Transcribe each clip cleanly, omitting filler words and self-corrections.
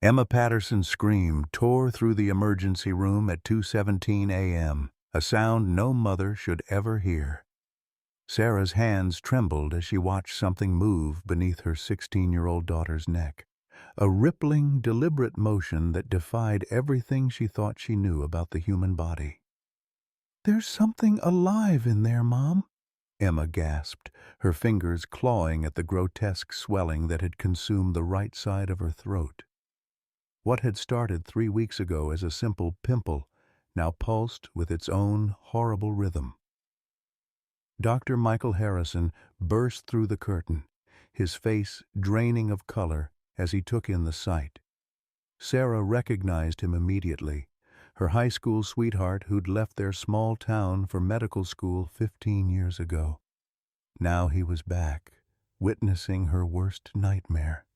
Emma Patterson's scream tore through the emergency room at 2:17 a.m., a sound no mother should ever hear. Sarah's hands trembled as she watched something move beneath her 16-year-old daughter's neck, a rippling, deliberate motion that defied everything she thought she knew about the human body. "There's something alive in there, Mom," Emma gasped, her fingers clawing at the grotesque swelling that had consumed the right side of her throat. What had started 3 weeks ago as a simple pimple now pulsed with its own horrible rhythm. Dr. Michael Harrison burst through the curtain, his face draining of color as he took in the sight. Sarah recognized him immediately, her high school sweetheart who'd left their small town for medical school 15 years ago. Now he was back, witnessing her worst nightmare.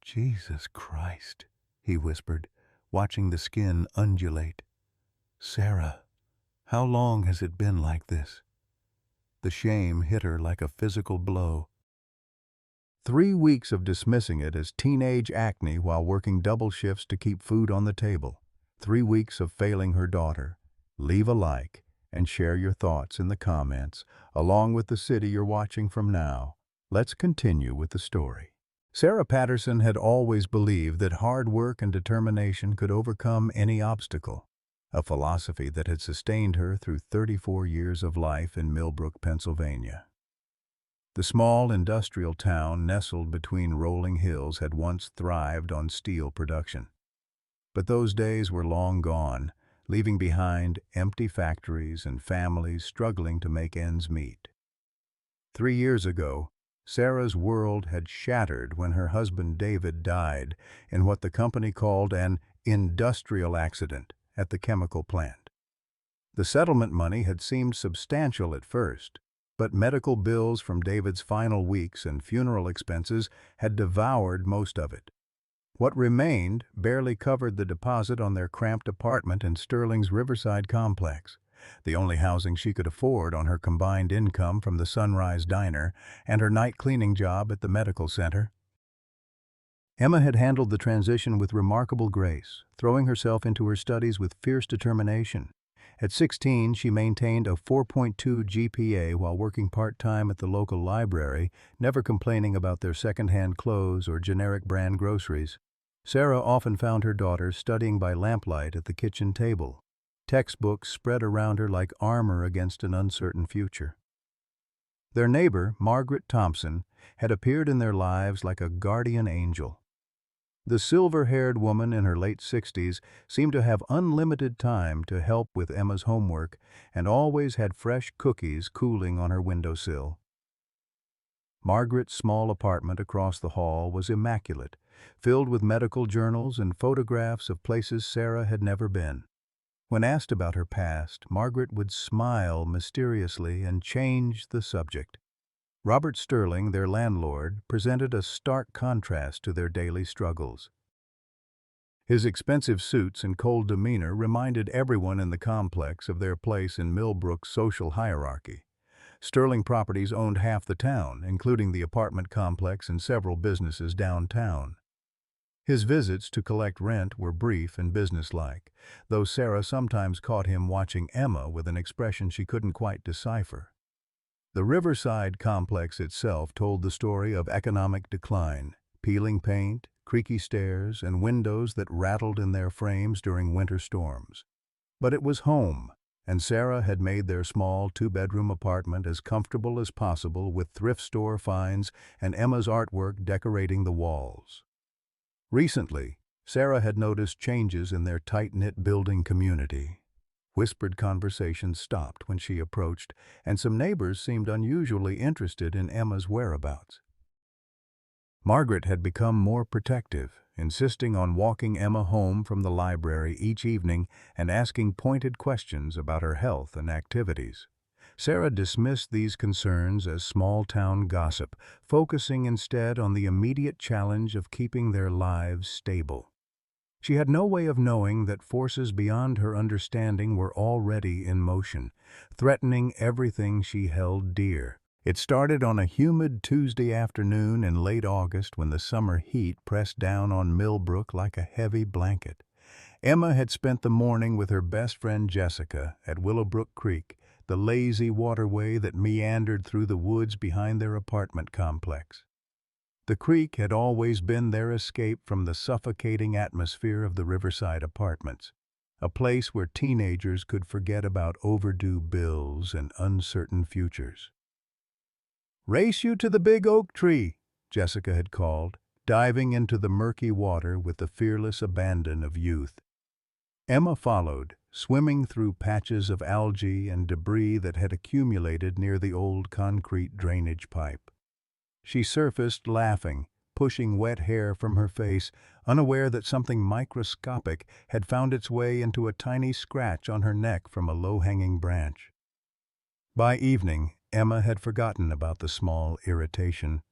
"Jesus Christ," he whispered, watching the skin undulate. "Sarah, how long has it been like this?" The shame hit her like a physical blow. 3 weeks of dismissing it as teenage acne while working double shifts to keep food on the table. 3 weeks of failing her daughter. Leave a like and share your thoughts in the comments, along with the city you're watching from now. Let's continue with the story. Sarah Patterson had always believed that hard work and determination could overcome any obstacle, a philosophy that had sustained her through 34 years of life in Millbrook, Pennsylvania. The small industrial town nestled between rolling hills had once thrived on steel production. But those days were long gone, leaving behind empty factories and families struggling to make ends meet. 3 years ago, Sarah's world had shattered when her husband David died in what the company called an industrial accident at the chemical plant. The settlement money had seemed substantial at first, but medical bills from David's final weeks and funeral expenses had devoured most of it. What remained barely covered the deposit on their cramped apartment in Sterling's Riverside complex, the only housing she could afford on her combined income from the Sunrise Diner and her night cleaning job at the medical center. Emma had handled the transition with remarkable grace, throwing herself into her studies with fierce determination. At 16, she maintained a 4.2 GPA while working part-time at the local library, never complaining about their second-hand clothes or generic brand groceries. Sarah often found her daughter studying by lamplight at the kitchen table, textbooks spread around her like armor against an uncertain future. Their neighbor, Margaret Thompson, had appeared in their lives like a guardian angel. The silver-haired woman in her late 60s seemed to have unlimited time to help with Emma's homework and always had fresh cookies cooling on her windowsill. Margaret's small apartment across the hall was immaculate, filled with medical journals and photographs of places Sarah had never been. When asked about her past, Margaret would smile mysteriously and change the subject. Robert Sterling, their landlord, presented a stark contrast to their daily struggles. His expensive suits and cold demeanor reminded everyone in the complex of their place in Millbrook's social hierarchy. Sterling Properties owned half the town, including the apartment complex and several businesses downtown. His visits to collect rent were brief and businesslike, though Sarah sometimes caught him watching Emma with an expression she couldn't quite decipher. The Riverside complex itself told the story of economic decline, peeling paint, creaky stairs, and windows that rattled in their frames during winter storms. But it was home, and Sarah had made their small two-bedroom apartment as comfortable as possible with thrift store finds and Emma's artwork decorating the walls. Recently, Sarah had noticed changes in their tight-knit building community. Whispered conversations stopped when she approached, and some neighbors seemed unusually interested in Emma's whereabouts. Margaret had become more protective, insisting on walking Emma home from the library each evening and asking pointed questions about her health and activities. Sarah dismissed these concerns as small-town gossip, focusing instead on the immediate challenge of keeping their lives stable. She had no way of knowing that forces beyond her understanding were already in motion, threatening everything she held dear. It started on a humid Tuesday afternoon in late August when the summer heat pressed down on Millbrook like a heavy blanket. Emma had spent the morning with her best friend Jessica at Willowbrook Creek, the lazy waterway that meandered through the woods behind their apartment complex. The creek had always been their escape from the suffocating atmosphere of the riverside apartments, a place where teenagers could forget about overdue bills and uncertain futures. "Race you to the big oak tree," Jessica had called, diving into the murky water with the fearless abandon of youth. Emma followed, swimming through patches of algae and debris that had accumulated near the old concrete drainage pipe. She surfaced laughing, pushing wet hair from her face, unaware that something microscopic had found its way into a tiny scratch on her neck from a low-hanging branch. By evening, Emma had forgotten about the small irritation.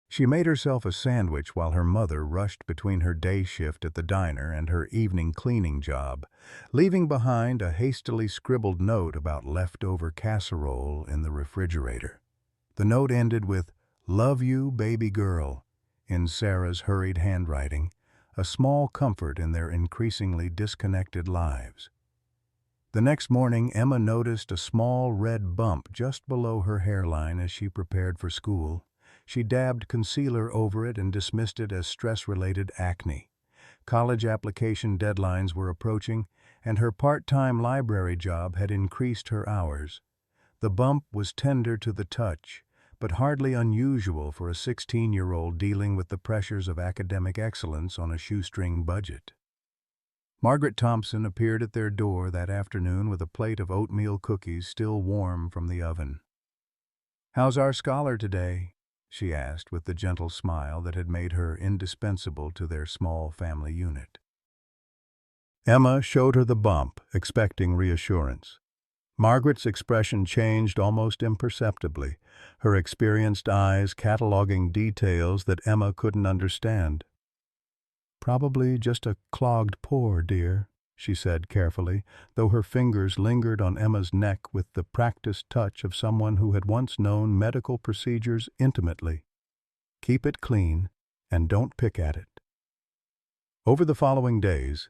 She made herself a sandwich while her mother rushed between her day shift at the diner and her evening cleaning job, leaving behind a hastily scribbled note about leftover casserole in the refrigerator. The note ended with, "Love you, baby girl," in Sarah's hurried handwriting, a small comfort in their increasingly disconnected lives. The next morning, Emma noticed a small red bump just below her hairline as she prepared for school. She dabbed concealer over it and dismissed it as stress-related acne. College application deadlines were approaching, and her part-time library job had increased her hours. The bump was tender to the touch, but hardly unusual for a 16-year-old dealing with the pressures of academic excellence on a shoestring budget. Margaret Thompson appeared at their door that afternoon with a plate of oatmeal cookies still warm from the oven. "How's our scholar today?" she asked with the gentle smile that had made her indispensable to their small family unit. Emma showed her the bump, expecting reassurance. Margaret's expression changed almost imperceptibly, her experienced eyes cataloging details that Emma couldn't understand. "Probably just a clogged pore, dear," she said carefully, though her fingers lingered on Emma's neck with the practiced touch of someone who had once known medical procedures intimately. "Keep it clean, and don't pick at it." Over the following days,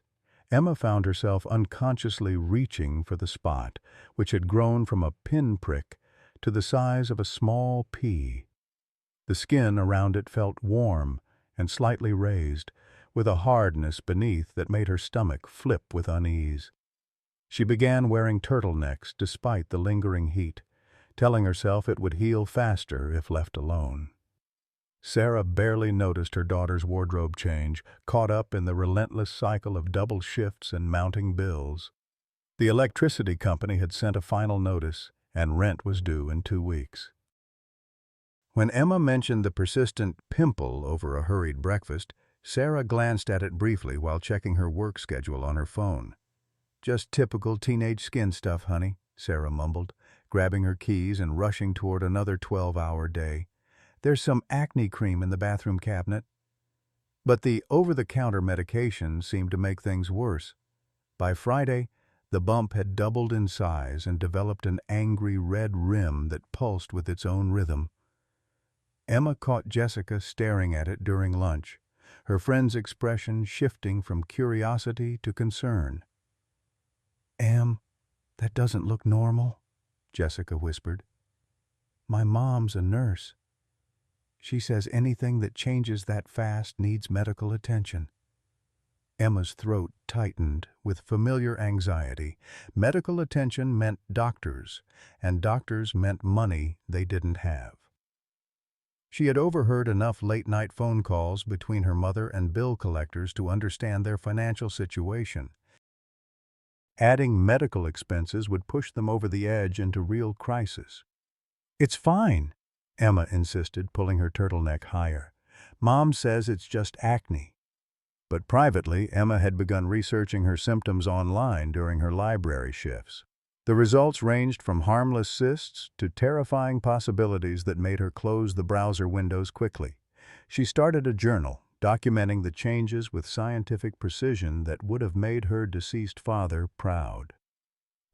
Emma found herself unconsciously reaching for the spot, which had grown from a pinprick to the size of a small pea. The skin around it felt warm and slightly raised, with a hardness beneath that made her stomach flip with unease. She began wearing turtlenecks despite the lingering heat, telling herself it would heal faster if left alone. Sarah barely noticed her daughter's wardrobe change, caught up in the relentless cycle of double shifts and mounting bills. The electricity company had sent a final notice, and rent was due in 2 weeks. When Emma mentioned the persistent pimple over a hurried breakfast, Sarah glanced at it briefly while checking her work schedule on her phone. "Just typical teenage skin stuff, honey," Sarah mumbled, grabbing her keys and rushing toward another 12-hour day. "There's some acne cream in the bathroom cabinet." But the over-the-counter medication seemed to make things worse. By Friday, the bump had doubled in size and developed an angry red rim that pulsed with its own rhythm. Emma caught Jessica staring at it during lunch, her friend's expression shifting from curiosity to concern. "Em, that doesn't look normal," Jessica whispered. "My mom's a nurse. She says anything that changes that fast needs medical attention." Emma's throat tightened with familiar anxiety. Medical attention meant doctors, and doctors meant money they didn't have. She had overheard enough late-night phone calls between her mother and bill collectors to understand their financial situation. Adding medical expenses would push them over the edge into real crisis. "It's fine," Emma insisted, pulling her turtleneck higher. "Mom says it's just acne." But privately, Emma had begun researching her symptoms online during her library shifts. The results ranged from harmless cysts to terrifying possibilities that made her close the browser windows quickly. She started a journal, documenting the changes with scientific precision that would have made her deceased father proud.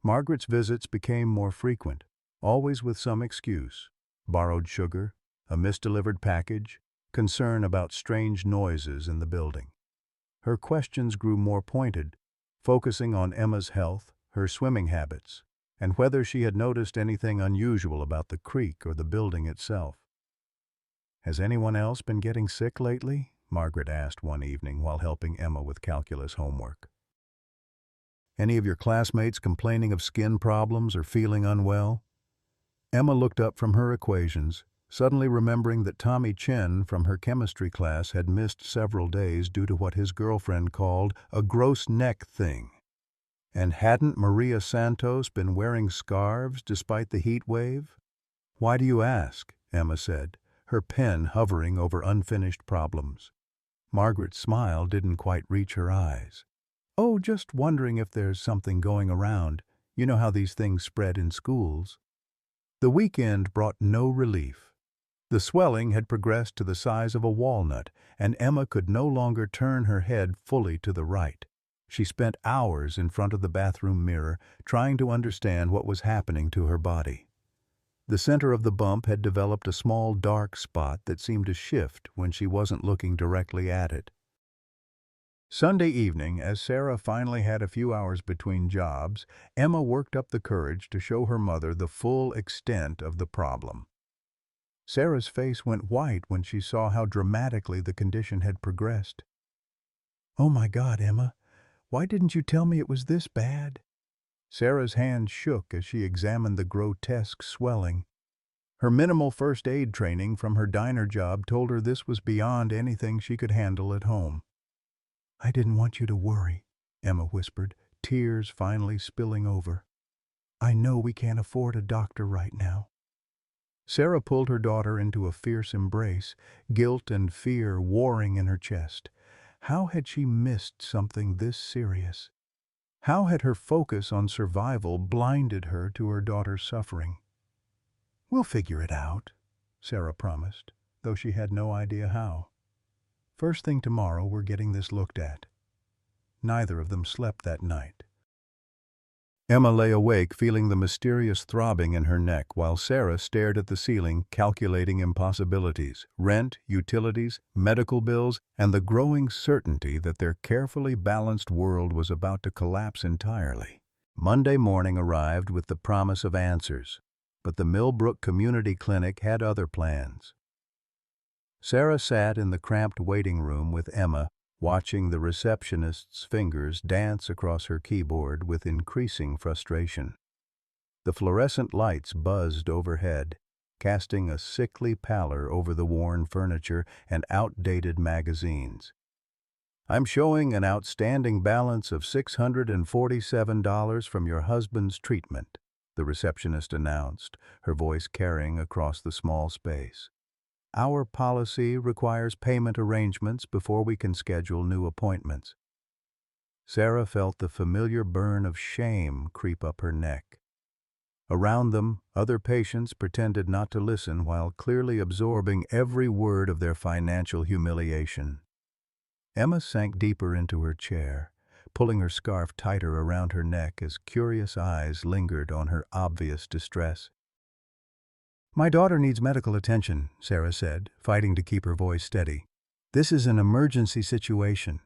Margaret's visits became more frequent, always with some excuse. Borrowed sugar, a misdelivered package, concern about strange noises in the building. Her questions grew more pointed, focusing on Emma's health, her swimming habits, and whether she had noticed anything unusual about the creek or the building itself. "Has anyone else been getting sick lately?" Margaret asked one evening while helping Emma with calculus homework. "Any of your classmates complaining of skin problems or feeling unwell?" Emma looked up from her equations, suddenly remembering that Tommy Chen from her chemistry class had missed several days due to what his girlfriend called a gross neck thing. And hadn't Maria Santos been wearing scarves despite the heat wave? "Why do you ask?" Emma said, her pen hovering over unfinished problems. Margaret's smile didn't quite reach her eyes. "Oh, just wondering if there's something going around. You know how these things spread in schools." The weekend brought no relief. The swelling had progressed to the size of a walnut, and Emma could no longer turn her head fully to the right. She spent hours in front of the bathroom mirror, trying to understand what was happening to her body. The center of the bump had developed a small dark spot that seemed to shift when she wasn't looking directly at it. Sunday evening, as Sarah finally had a few hours between jobs, Emma worked up the courage to show her mother the full extent of the problem. Sarah's face went white when she saw how dramatically the condition had progressed. "Oh my God, Emma, why didn't you tell me it was this bad?" Sarah's hand shook as she examined the grotesque swelling. Her minimal first aid training from her diner job told her this was beyond anything she could handle at home. "I didn't want you to worry," Emma whispered, tears finally spilling over. "I know we can't afford a doctor right now." Sarah pulled her daughter into a fierce embrace, guilt and fear warring in her chest. How had she missed something this serious? How had her focus on survival blinded her to her daughter's suffering? "We'll figure it out," Sarah promised, though she had no idea how. "First thing tomorrow, we're getting this looked at." Neither of them slept that night. Emma lay awake feeling the mysterious throbbing in her neck while Sarah stared at the ceiling calculating impossibilities, rent, utilities, medical bills, and the growing certainty that their carefully balanced world was about to collapse entirely. Monday morning arrived with the promise of answers, but the Millbrook Community Clinic had other plans. Sarah sat in the cramped waiting room with Emma, watching the receptionist's fingers dance across her keyboard with increasing frustration. The fluorescent lights buzzed overhead, casting a sickly pallor over the worn furniture and outdated magazines. "I'm showing an outstanding balance of $647 from your husband's treatment," the receptionist announced, her voice carrying across the small space. "Our policy requires payment arrangements before we can schedule new appointments." Sarah felt the familiar burn of shame creep up her neck. Around them, other patients pretended not to listen while clearly absorbing every word of their financial humiliation. Emma sank deeper into her chair, pulling her scarf tighter around her neck as curious eyes lingered on her obvious distress. "My daughter needs medical attention," Sarah said, fighting to keep her voice steady. "This is an emergency situation."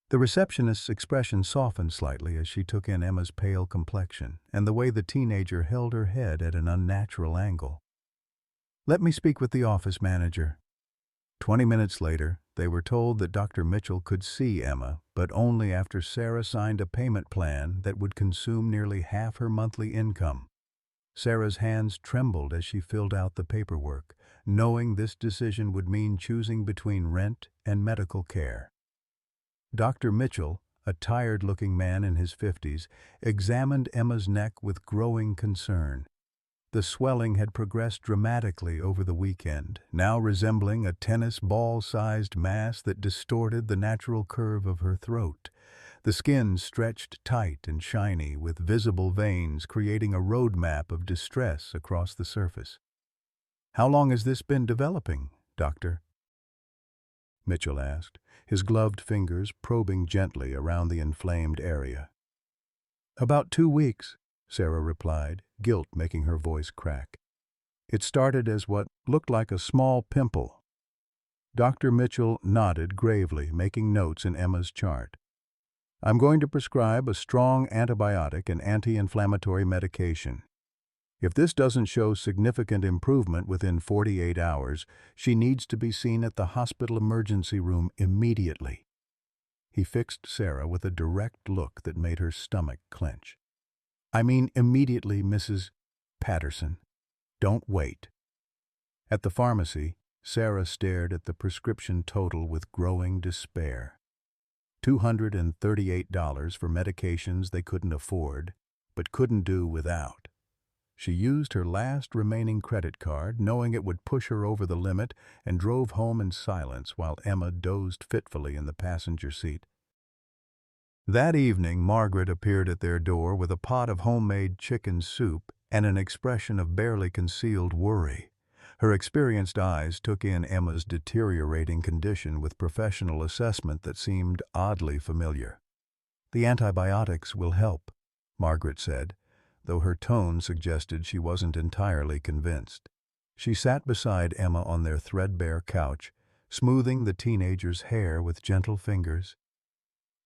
The receptionist's expression softened slightly as she took in Emma's pale complexion and the way the teenager held her head at an unnatural angle. "Let me speak with the office manager." 20 minutes later, they were told that Dr. Mitchell could see Emma, but only after Sarah signed a payment plan that would consume nearly half her monthly income. Sarah's hands trembled as she filled out the paperwork, knowing this decision would mean choosing between rent and medical care. Dr. Mitchell, a tired-looking man in his 50s, examined Emma's neck with growing concern. The swelling had progressed dramatically over the weekend, now resembling a tennis ball-sized mass that distorted the natural curve of her throat. The skin stretched tight and shiny, with visible veins creating a roadmap of distress across the surface. "How long has this been developing, doctor?" Mitchell asked, his gloved fingers probing gently around the inflamed area. "About 2 weeks," Sarah replied, guilt making her voice crack. It started as what looked like a small pimple. Dr. Mitchell nodded gravely, making notes in Emma's chart. I'm going to prescribe a strong antibiotic and anti-inflammatory medication. If this doesn't show significant improvement within 48 hours, she needs to be seen at the hospital emergency room immediately. He fixed Sarah with a direct look that made her stomach clench. I mean immediately, Mrs. Patterson. Don't wait. At the pharmacy, Sarah stared at the prescription total with growing despair. $238 for medications they couldn't afford, but couldn't do without. She used her last remaining credit card, knowing it would push her over the limit, and drove home in silence while Emma dozed fitfully in the passenger seat. That evening, Margaret appeared at their door with a pot of homemade chicken soup and an expression of barely concealed worry. Her experienced eyes took in Emma's deteriorating condition with professional assessment that seemed oddly familiar. The antibiotics will help, Margaret said, though her tone suggested she wasn't entirely convinced. She sat beside Emma on their threadbare couch, smoothing the teenager's hair with gentle fingers.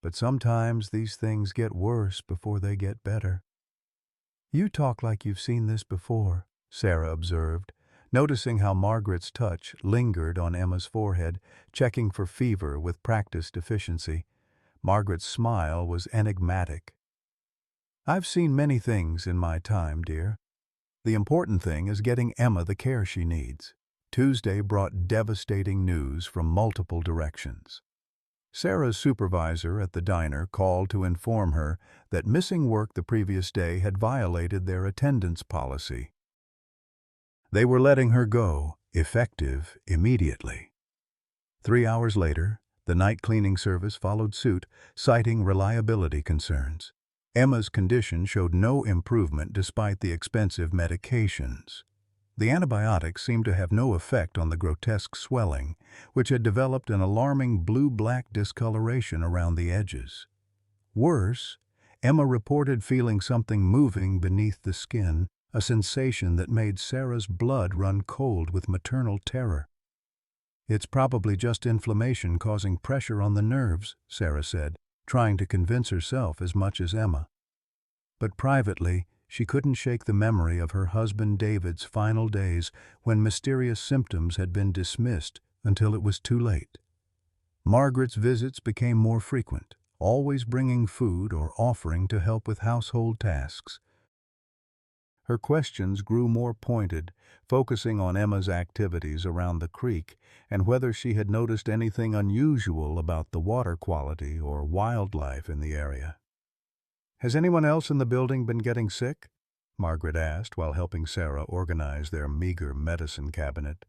But sometimes these things get worse before they get better. You talk like you've seen this before, Sarah observed, noticing how Margaret's touch lingered on Emma's forehead, checking for fever with practiced efficiency. Margaret's smile was enigmatic. I've seen many things in my time, dear. The important thing is getting Emma the care she needs. Tuesday brought devastating news from multiple directions. Sarah's supervisor at the diner called to inform her that missing work the previous day had violated their attendance policy. They were letting her go, effective immediately. 3 hours later, the night cleaning service followed suit, citing reliability concerns. Emma's condition showed no improvement despite the expensive medications. The antibiotics seemed to have no effect on the grotesque swelling, which had developed an alarming blue-black discoloration around the edges. Worse, Emma reported feeling something moving beneath the skin, a sensation that made Sarah's blood run cold with maternal terror. It's probably just inflammation causing pressure on the nerves, Sarah said, trying to convince herself as much as Emma. But privately, she couldn't shake the memory of her husband David's final days when mysterious symptoms had been dismissed until it was too late. Margaret's visits became more frequent, always bringing food or offering to help with household tasks. Her questions grew more pointed, focusing on Emma's activities around the creek and whether she had noticed anything unusual about the water quality or wildlife in the area. Has anyone else in the building been getting sick? Margaret asked while helping Sarah organize their meager medicine cabinet.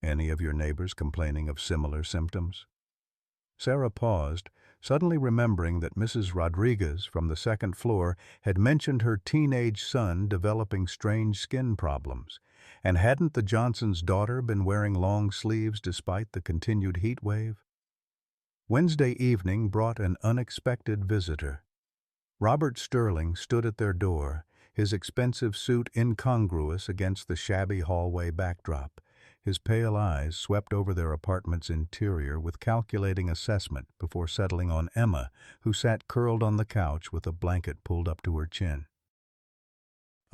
Any of your neighbors complaining of similar symptoms? Sarah paused, suddenly remembering that Mrs. Rodriguez from the second floor had mentioned her teenage son developing strange skin problems, and hadn't the Johnsons' daughter been wearing long sleeves despite the continued heat wave? Wednesday evening brought an unexpected visitor. Robert Sterling stood at their door, his expensive suit incongruous against the shabby hallway backdrop. His pale eyes swept over their apartment's interior with calculating assessment before settling on Emma, who sat curled on the couch with a blanket pulled up to her chin.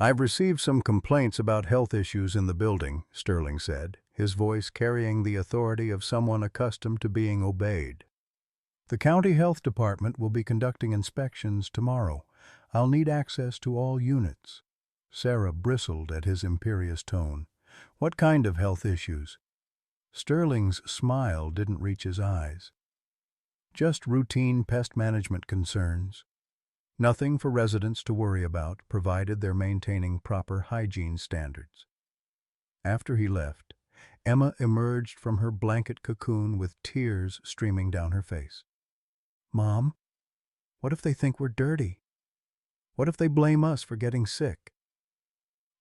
I've received some complaints about health issues in the building, Sterling said, his voice carrying the authority of someone accustomed to being obeyed. The county health department will be conducting inspections tomorrow. I'll need access to all units. Sarah bristled at his imperious tone. What kind of health issues? Sterling's smile didn't reach his eyes. Just routine pest management concerns. Nothing for residents to worry about, provided they're maintaining proper hygiene standards. After he left, Emma emerged from her blanket cocoon with tears streaming down her face. Mom, what if they think we're dirty? What if they blame us for getting sick?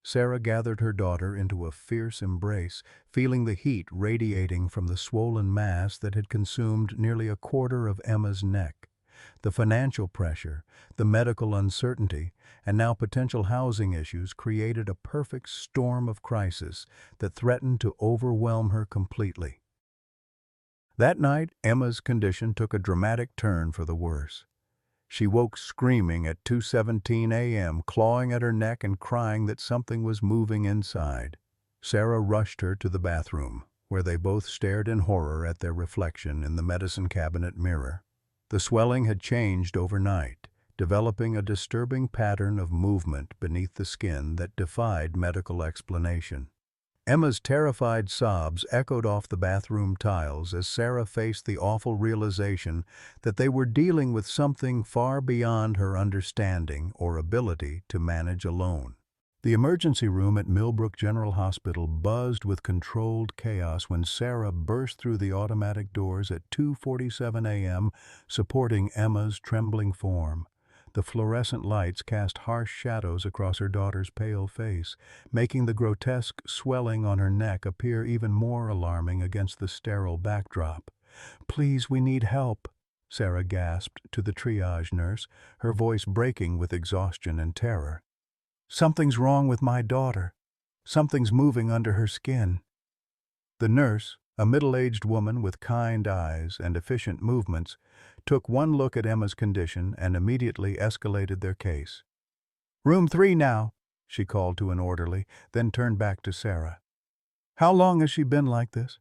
Sarah gathered her daughter into a fierce embrace, feeling the heat radiating from the swollen mass that had consumed nearly a quarter of Emma's neck. The financial pressure, the medical uncertainty, and now potential housing issues created a perfect storm of crisis that threatened to overwhelm her completely. That night, Emma's condition took a dramatic turn for the worse. She woke screaming at 2:17 a.m., clawing at her neck and crying that something was moving inside. Sarah rushed her to the bathroom, where they both stared in horror at their reflection in the medicine cabinet mirror. The swelling had changed overnight, developing a disturbing pattern of movement beneath the skin that defied medical explanation. Emma's terrified sobs echoed off the bathroom tiles as Sarah faced the awful realization that they were dealing with something far beyond her understanding or ability to manage alone. The emergency room at Millbrook General Hospital buzzed with controlled chaos when Sarah burst through the automatic doors at 2:47 a.m., supporting Emma's trembling form. The fluorescent lights cast harsh shadows across her daughter's pale face, making the grotesque swelling on her neck appear even more alarming against the sterile backdrop. "Please, we need help," Sarah gasped to the triage nurse, her voice breaking with exhaustion and terror. "Something's wrong with my daughter. Something's moving under her skin." The nurse, a middle-aged woman with kind eyes and efficient movements, took one look at Emma's condition and immediately escalated their case. "Room 3 now," she called to an orderly, then turned back to Sarah. "How long has she been like this?"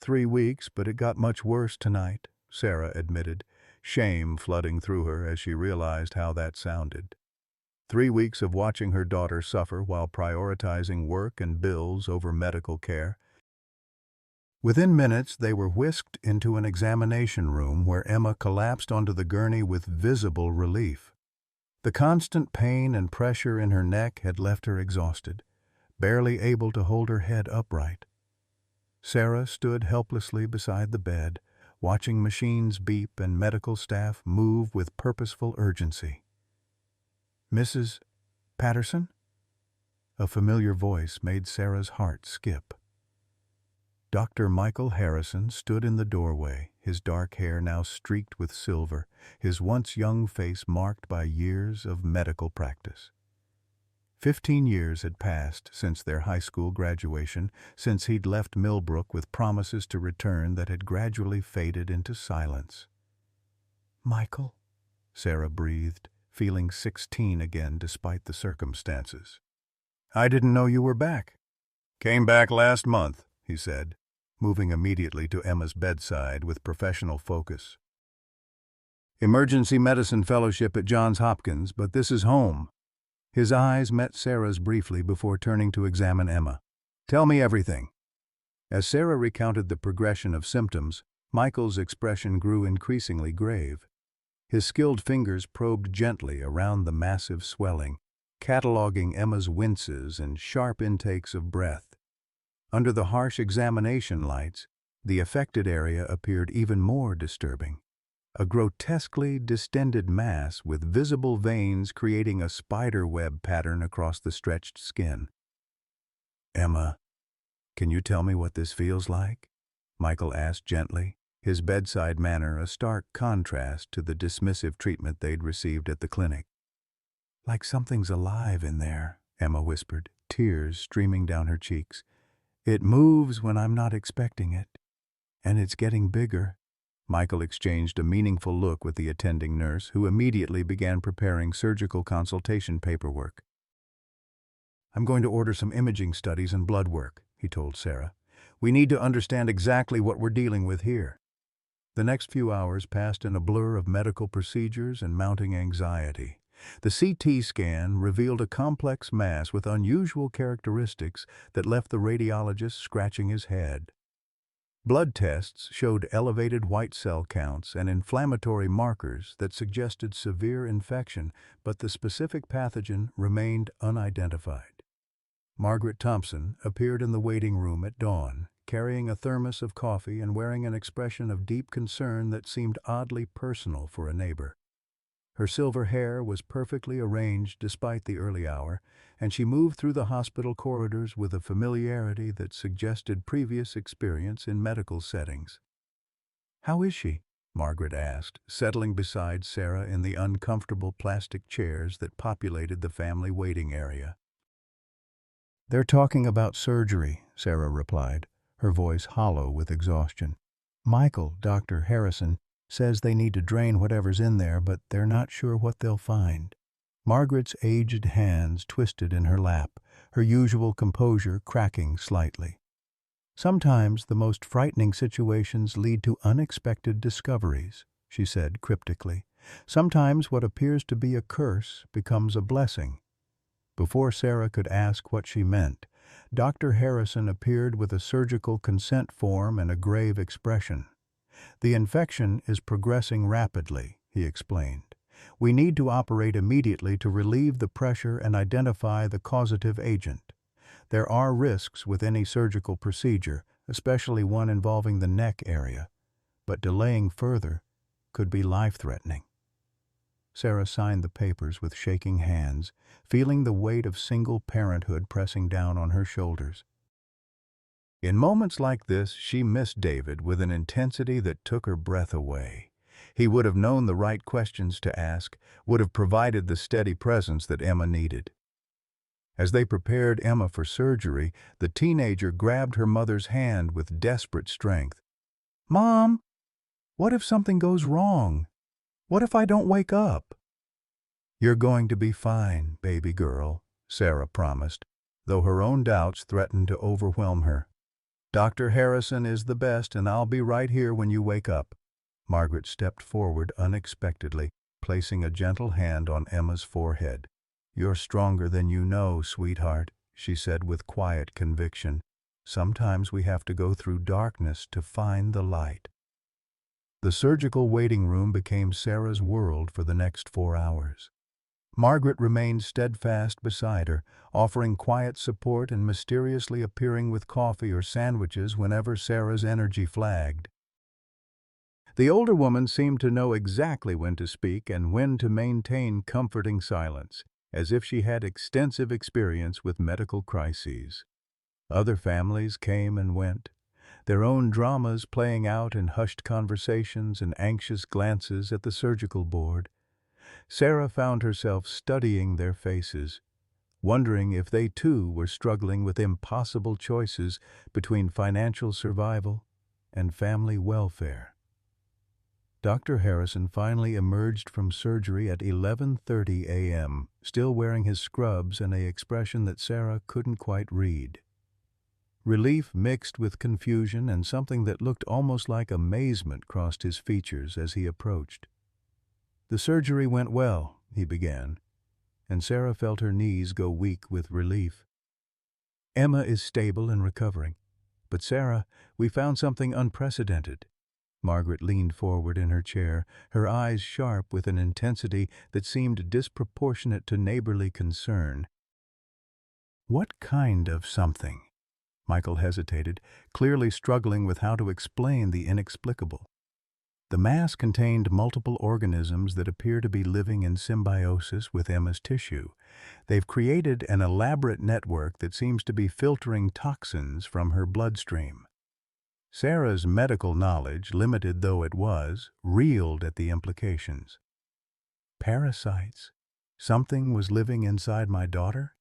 "3 weeks, but it got much worse tonight," Sarah admitted, shame flooding through her as she realized how that sounded. 3 weeks of watching her daughter suffer while prioritizing work and bills over medical care. Within minutes, they were whisked into an examination room where Emma collapsed onto the gurney with visible relief. The constant pain and pressure in her neck had left her exhausted, barely able to hold her head upright. Sarah stood helplessly beside the bed, watching machines beep and medical staff move with purposeful urgency. "Mrs. Patterson?" A familiar voice made Sarah's heart skip. Dr. Michael Harrison stood in the doorway, his dark hair now streaked with silver, his once young face marked by years of medical practice. 15 years had passed since their high school graduation, since he'd left Millbrook with promises to return that had gradually faded into silence. "Michael?" Sarah breathed, feeling 16 again despite the circumstances. "I didn't know you were back." "Came back last month," he said, moving immediately to Emma's bedside with professional focus. "Emergency medicine fellowship at Johns Hopkins, but this is home." His eyes met Sarah's briefly before turning to examine Emma. "Tell me everything." As Sarah recounted the progression of symptoms, Michael's expression grew increasingly grave. His skilled fingers probed gently around the massive swelling, cataloging Emma's winces and sharp intakes of breath. Under the harsh examination lights, the affected area appeared even more disturbing. A grotesquely distended mass with visible veins creating a spider web pattern across the stretched skin. "Emma, can you tell me what this feels like?" Michael asked gently, his bedside manner a stark contrast to the dismissive treatment they'd received at the clinic. "Like something's alive in there," Emma whispered, tears streaming down her cheeks. "It moves when I'm not expecting it. And it's getting bigger." Michael exchanged a meaningful look with the attending nurse, who immediately began preparing surgical consultation paperwork. "I'm going to order some imaging studies and blood work," he told Sarah. "We need to understand exactly what we're dealing with here." The next few hours passed in a blur of medical procedures and mounting anxiety. The CT scan revealed a complex mass with unusual characteristics that left the radiologist scratching his head. Blood tests showed elevated white cell counts and inflammatory markers that suggested severe infection, but the specific pathogen remained unidentified. Margaret Thompson appeared in the waiting room at dawn, carrying a thermos of coffee and wearing an expression of deep concern that seemed oddly personal for a neighbor. Her silver hair was perfectly arranged despite the early hour, and she moved through the hospital corridors with a familiarity that suggested previous experience in medical settings. "How is she?" Margaret asked, settling beside Sarah in the uncomfortable plastic chairs that populated the family waiting area. "They're talking about surgery," Sarah replied, her voice hollow with exhaustion. "Michael, Dr. Harrison, says they need to drain whatever's in there, but they're not sure what they'll find." Margaret's aged hands twisted in her lap, her usual composure cracking slightly. "Sometimes the most frightening situations lead to unexpected discoveries," she said cryptically. "Sometimes what appears to be a curse becomes a blessing." Before Sarah could ask what she meant, Dr. Harrison appeared with a surgical consent form and a grave expression. "The infection is progressing rapidly," he explained. "We need to operate immediately to relieve the pressure and identify the causative agent. There are risks with any surgical procedure, especially one involving the neck area, but delaying further could be life-threatening." Sarah signed the papers with shaking hands, feeling the weight of single parenthood pressing down on her shoulders. In moments like this, she missed David with an intensity that took her breath away. He would have known the right questions to ask, would have provided the steady presence that Emma needed. As they prepared Emma for surgery, the teenager grabbed her mother's hand with desperate strength. "Mom, what if something goes wrong? What if I don't wake up?" "You're going to be fine, baby girl," Sarah promised, though her own doubts threatened to overwhelm her. "Dr. Harrison is the best, and I'll be right here when you wake up." Margaret stepped forward unexpectedly, placing a gentle hand on Emma's forehead. "You're stronger than you know, sweetheart," she said with quiet conviction. "Sometimes we have to go through darkness to find the light." The surgical waiting room became Sarah's world for the next 4 hours. Margaret remained steadfast beside her, offering quiet support and mysteriously appearing with coffee or sandwiches whenever Sarah's energy flagged. The older woman seemed to know exactly when to speak and when to maintain comforting silence, as if she had extensive experience with medical crises. Other families came and went, their own dramas playing out in hushed conversations and anxious glances at the surgical board. Sarah found herself studying their faces, wondering if they too were struggling with impossible choices between financial survival and family welfare. Dr. Harrison finally emerged from surgery at 11:30 a.m., still wearing his scrubs and an expression that Sarah couldn't quite read. Relief mixed with confusion and something that looked almost like amazement crossed his features as he approached. "The surgery went well," he began, and Sarah felt her knees go weak with relief. "Emma is stable and recovering. But Sarah, we found something unprecedented." Margaret leaned forward in her chair, her eyes sharp with an intensity that seemed disproportionate to neighborly concern. "What kind of something?" Michael hesitated, clearly struggling with how to explain the inexplicable. The mass contained multiple organisms that appear to be living in symbiosis with Emma's tissue. They've created an elaborate network that seems to be filtering toxins from her bloodstream. Sarah's medical knowledge, limited though it was, reeled at the implications. "Parasites? Something was living inside my daughter?"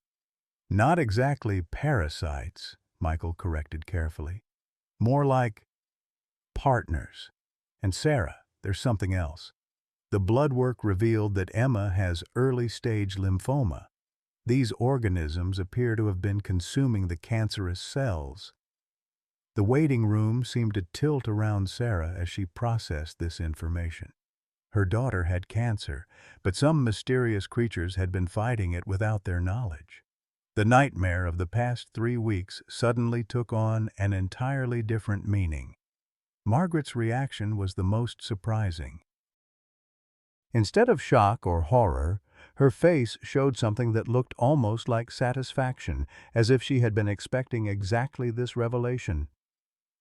"Not exactly parasites," Michael corrected carefully. "More like partners. And Sarah, there's something else. The blood work revealed that Emma has early-stage lymphoma. These organisms appear to have been consuming the cancerous cells." The waiting room seemed to tilt around Sarah as she processed this information. Her daughter had cancer, but some mysterious creatures had been fighting it without their knowledge. The nightmare of the past 3 weeks suddenly took on an entirely different meaning. Margaret's reaction was the most surprising. Instead of shock or horror, her face showed something that looked almost like satisfaction, as if she had been expecting exactly this revelation.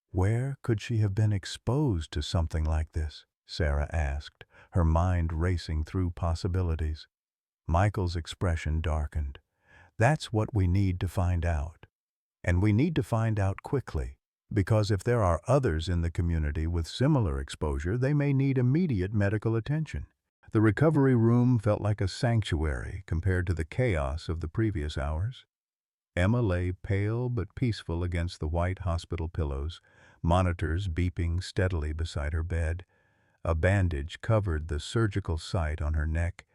"Where could she have been exposed to something like this?" Sarah asked, her mind racing through possibilities. Michael's expression darkened. "That's what we need to find out. And we need to find out quickly." because if there are others in the community with similar exposure, they may need immediate medical attention. The recovery room felt like a sanctuary compared to the chaos of the previous hours. Emma lay pale but peaceful against the white hospital pillows, monitors beeping steadily beside her bed. A bandage covered the surgical site on her neck,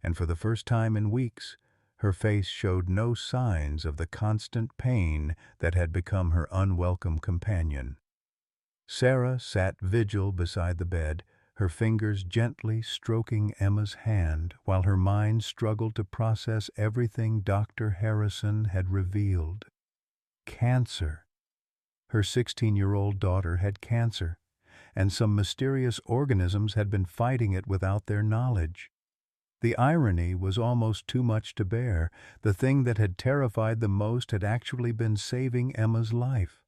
and for the first time in weeks, her face showed no signs of the constant pain that had become her unwelcome companion. Sarah sat vigil beside the bed, her fingers gently stroking Emma's hand while her mind struggled to process everything Dr. Harrison had revealed. Cancer. Her 16-year-old daughter had cancer, and some mysterious organisms had been fighting it without their knowledge. The irony was almost too much to bear. The thing that had terrified them most had actually been saving Emma's life.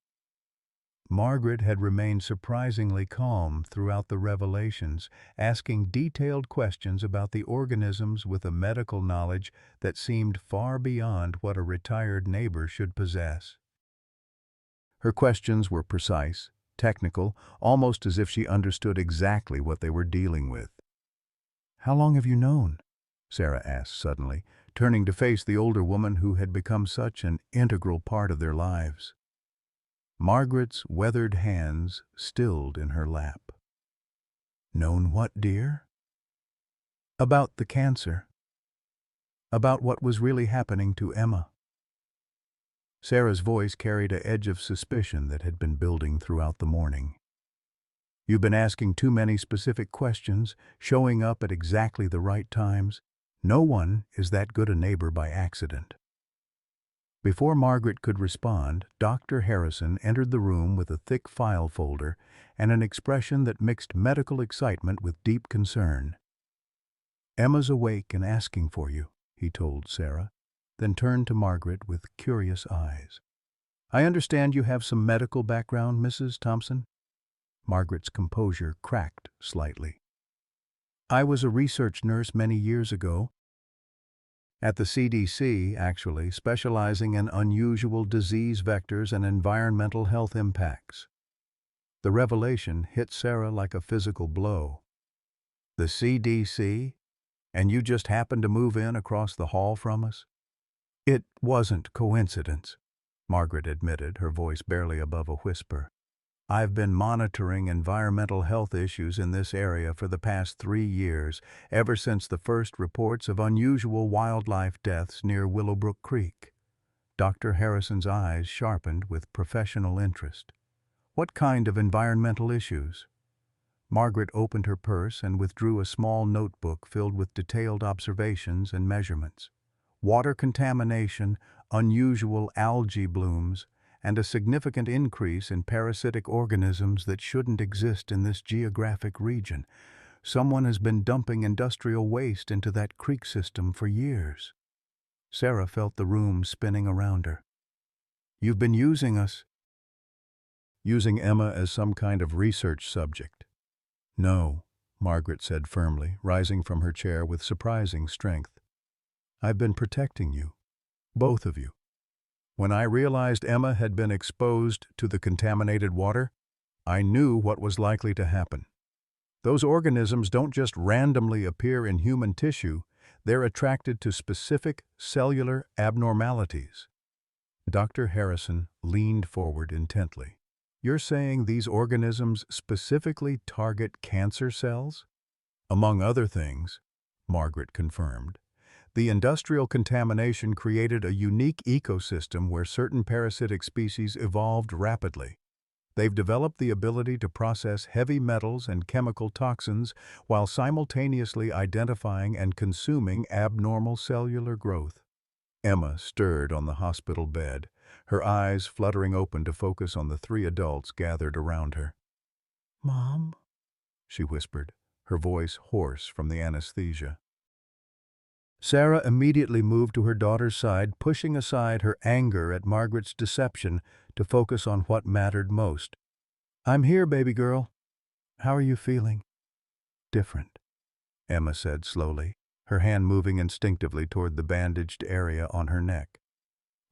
Margaret had remained surprisingly calm throughout the revelations, asking detailed questions about the organisms with a medical knowledge that seemed far beyond what a retired neighbor should possess. Her questions were precise, technical, almost as if she understood exactly what they were dealing with. "How long have you known?" Sarah asked suddenly, turning to face the older woman who had become such an integral part of their lives. Margaret's weathered hands stilled in her lap. "Known what, dear?" "About the cancer. About what was really happening to Emma." Sarah's voice carried an edge of suspicion that had been building throughout the morning. "You've been asking too many specific questions, showing up at exactly the right times. No one is that good a neighbor by accident." Before Margaret could respond, Dr. Harrison entered the room with a thick file folder and an expression that mixed medical excitement with deep concern. "Emma's awake and asking for you," he told Sarah, then turned to Margaret with curious eyes. "I understand you have some medical background, Mrs. Thompson?" Margaret's composure cracked slightly. "I was a research nurse many years ago. At the CDC, actually, specializing in unusual disease vectors and environmental health impacts." The revelation hit Sarah like a physical blow. "The CDC? And you just happened to move in across the hall from us?" "It wasn't coincidence," Margaret admitted, her voice barely above a whisper. "I've been monitoring environmental health issues in this area for the past 3 years, ever since the first reports of unusual wildlife deaths near Willowbrook Creek." Dr. Harrison's eyes sharpened with professional interest. "What kind of environmental issues?" Margaret opened her purse and withdrew a small notebook filled with detailed observations and measurements. Water contamination, unusual algae blooms, and a significant increase in parasitic organisms that shouldn't exist in this geographic region. Someone has been dumping industrial waste into that creek system for years. Sarah felt the room spinning around her. "You've been using us." "Using Emma as some kind of research subject." "No," Margaret said firmly, rising from her chair with surprising strength. "I've been protecting you, both of you. When I realized Emma had been exposed to the contaminated water, I knew what was likely to happen. Those organisms don't just randomly appear in human tissue, they're attracted to specific cellular abnormalities." Dr. Harrison leaned forward intently. "You're saying these organisms specifically target cancer cells?" "Among other things," Margaret confirmed. "The industrial contamination created a unique ecosystem where certain parasitic species evolved rapidly. They've developed the ability to process heavy metals and chemical toxins while simultaneously identifying and consuming abnormal cellular growth." Emma stirred on the hospital bed, her eyes fluttering open to focus on the 3 adults gathered around her. "Mom?" she whispered, her voice hoarse from the anesthesia. Sarah immediately moved to her daughter's side, pushing aside her anger at Margaret's deception to focus on what mattered most. "I'm here, baby girl. How are you feeling?" "Different," Emma said slowly, her hand moving instinctively toward the bandaged area on her neck.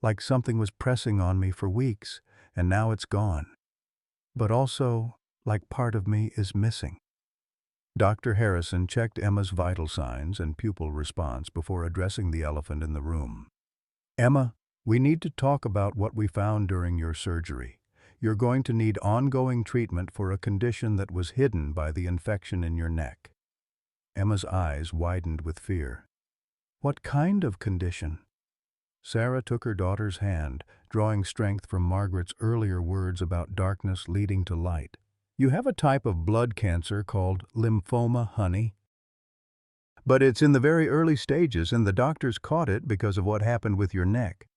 "Like something was pressing on me for weeks, and now it's gone." but also like part of me is missing. Dr. Harrison checked Emma's vital signs and pupil response before addressing the elephant in the room. Emma, we need to talk about what we found during your surgery. You're going to need ongoing treatment for a condition that was hidden by the infection in your neck. Emma's eyes widened with fear. What kind of condition? Sarah took her daughter's hand, drawing strength from Margaret's earlier words about darkness leading to light. You have a type of blood cancer called lymphoma, honey. But it's in the very early stages, and the doctors caught it because of what happened with your neck.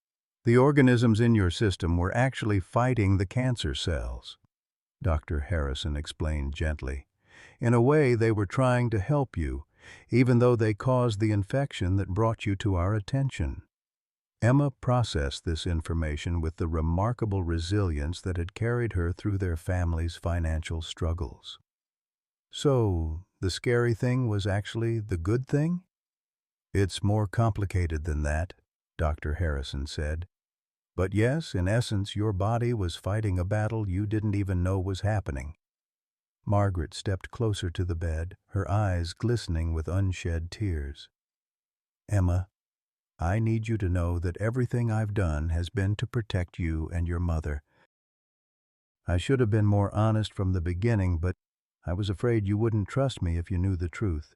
The organisms in your system were actually fighting the cancer cells. Dr. Harrison explained gently. In a way, they were trying to help you, even though they caused the infection that brought you to our attention. Emma processed this information with the remarkable resilience that had carried her through their family's financial struggles. So, the scary thing was actually the good thing? It's more complicated than that, Dr. Harrison said. But yes, in essence, your body was fighting a battle you didn't even know was happening. Margaret stepped closer to the bed, her eyes glistening with unshed tears. Emma, I need you to know that everything I've done has been to protect you and your mother. I should have been more honest from the beginning, but I was afraid you wouldn't trust me if you knew the truth.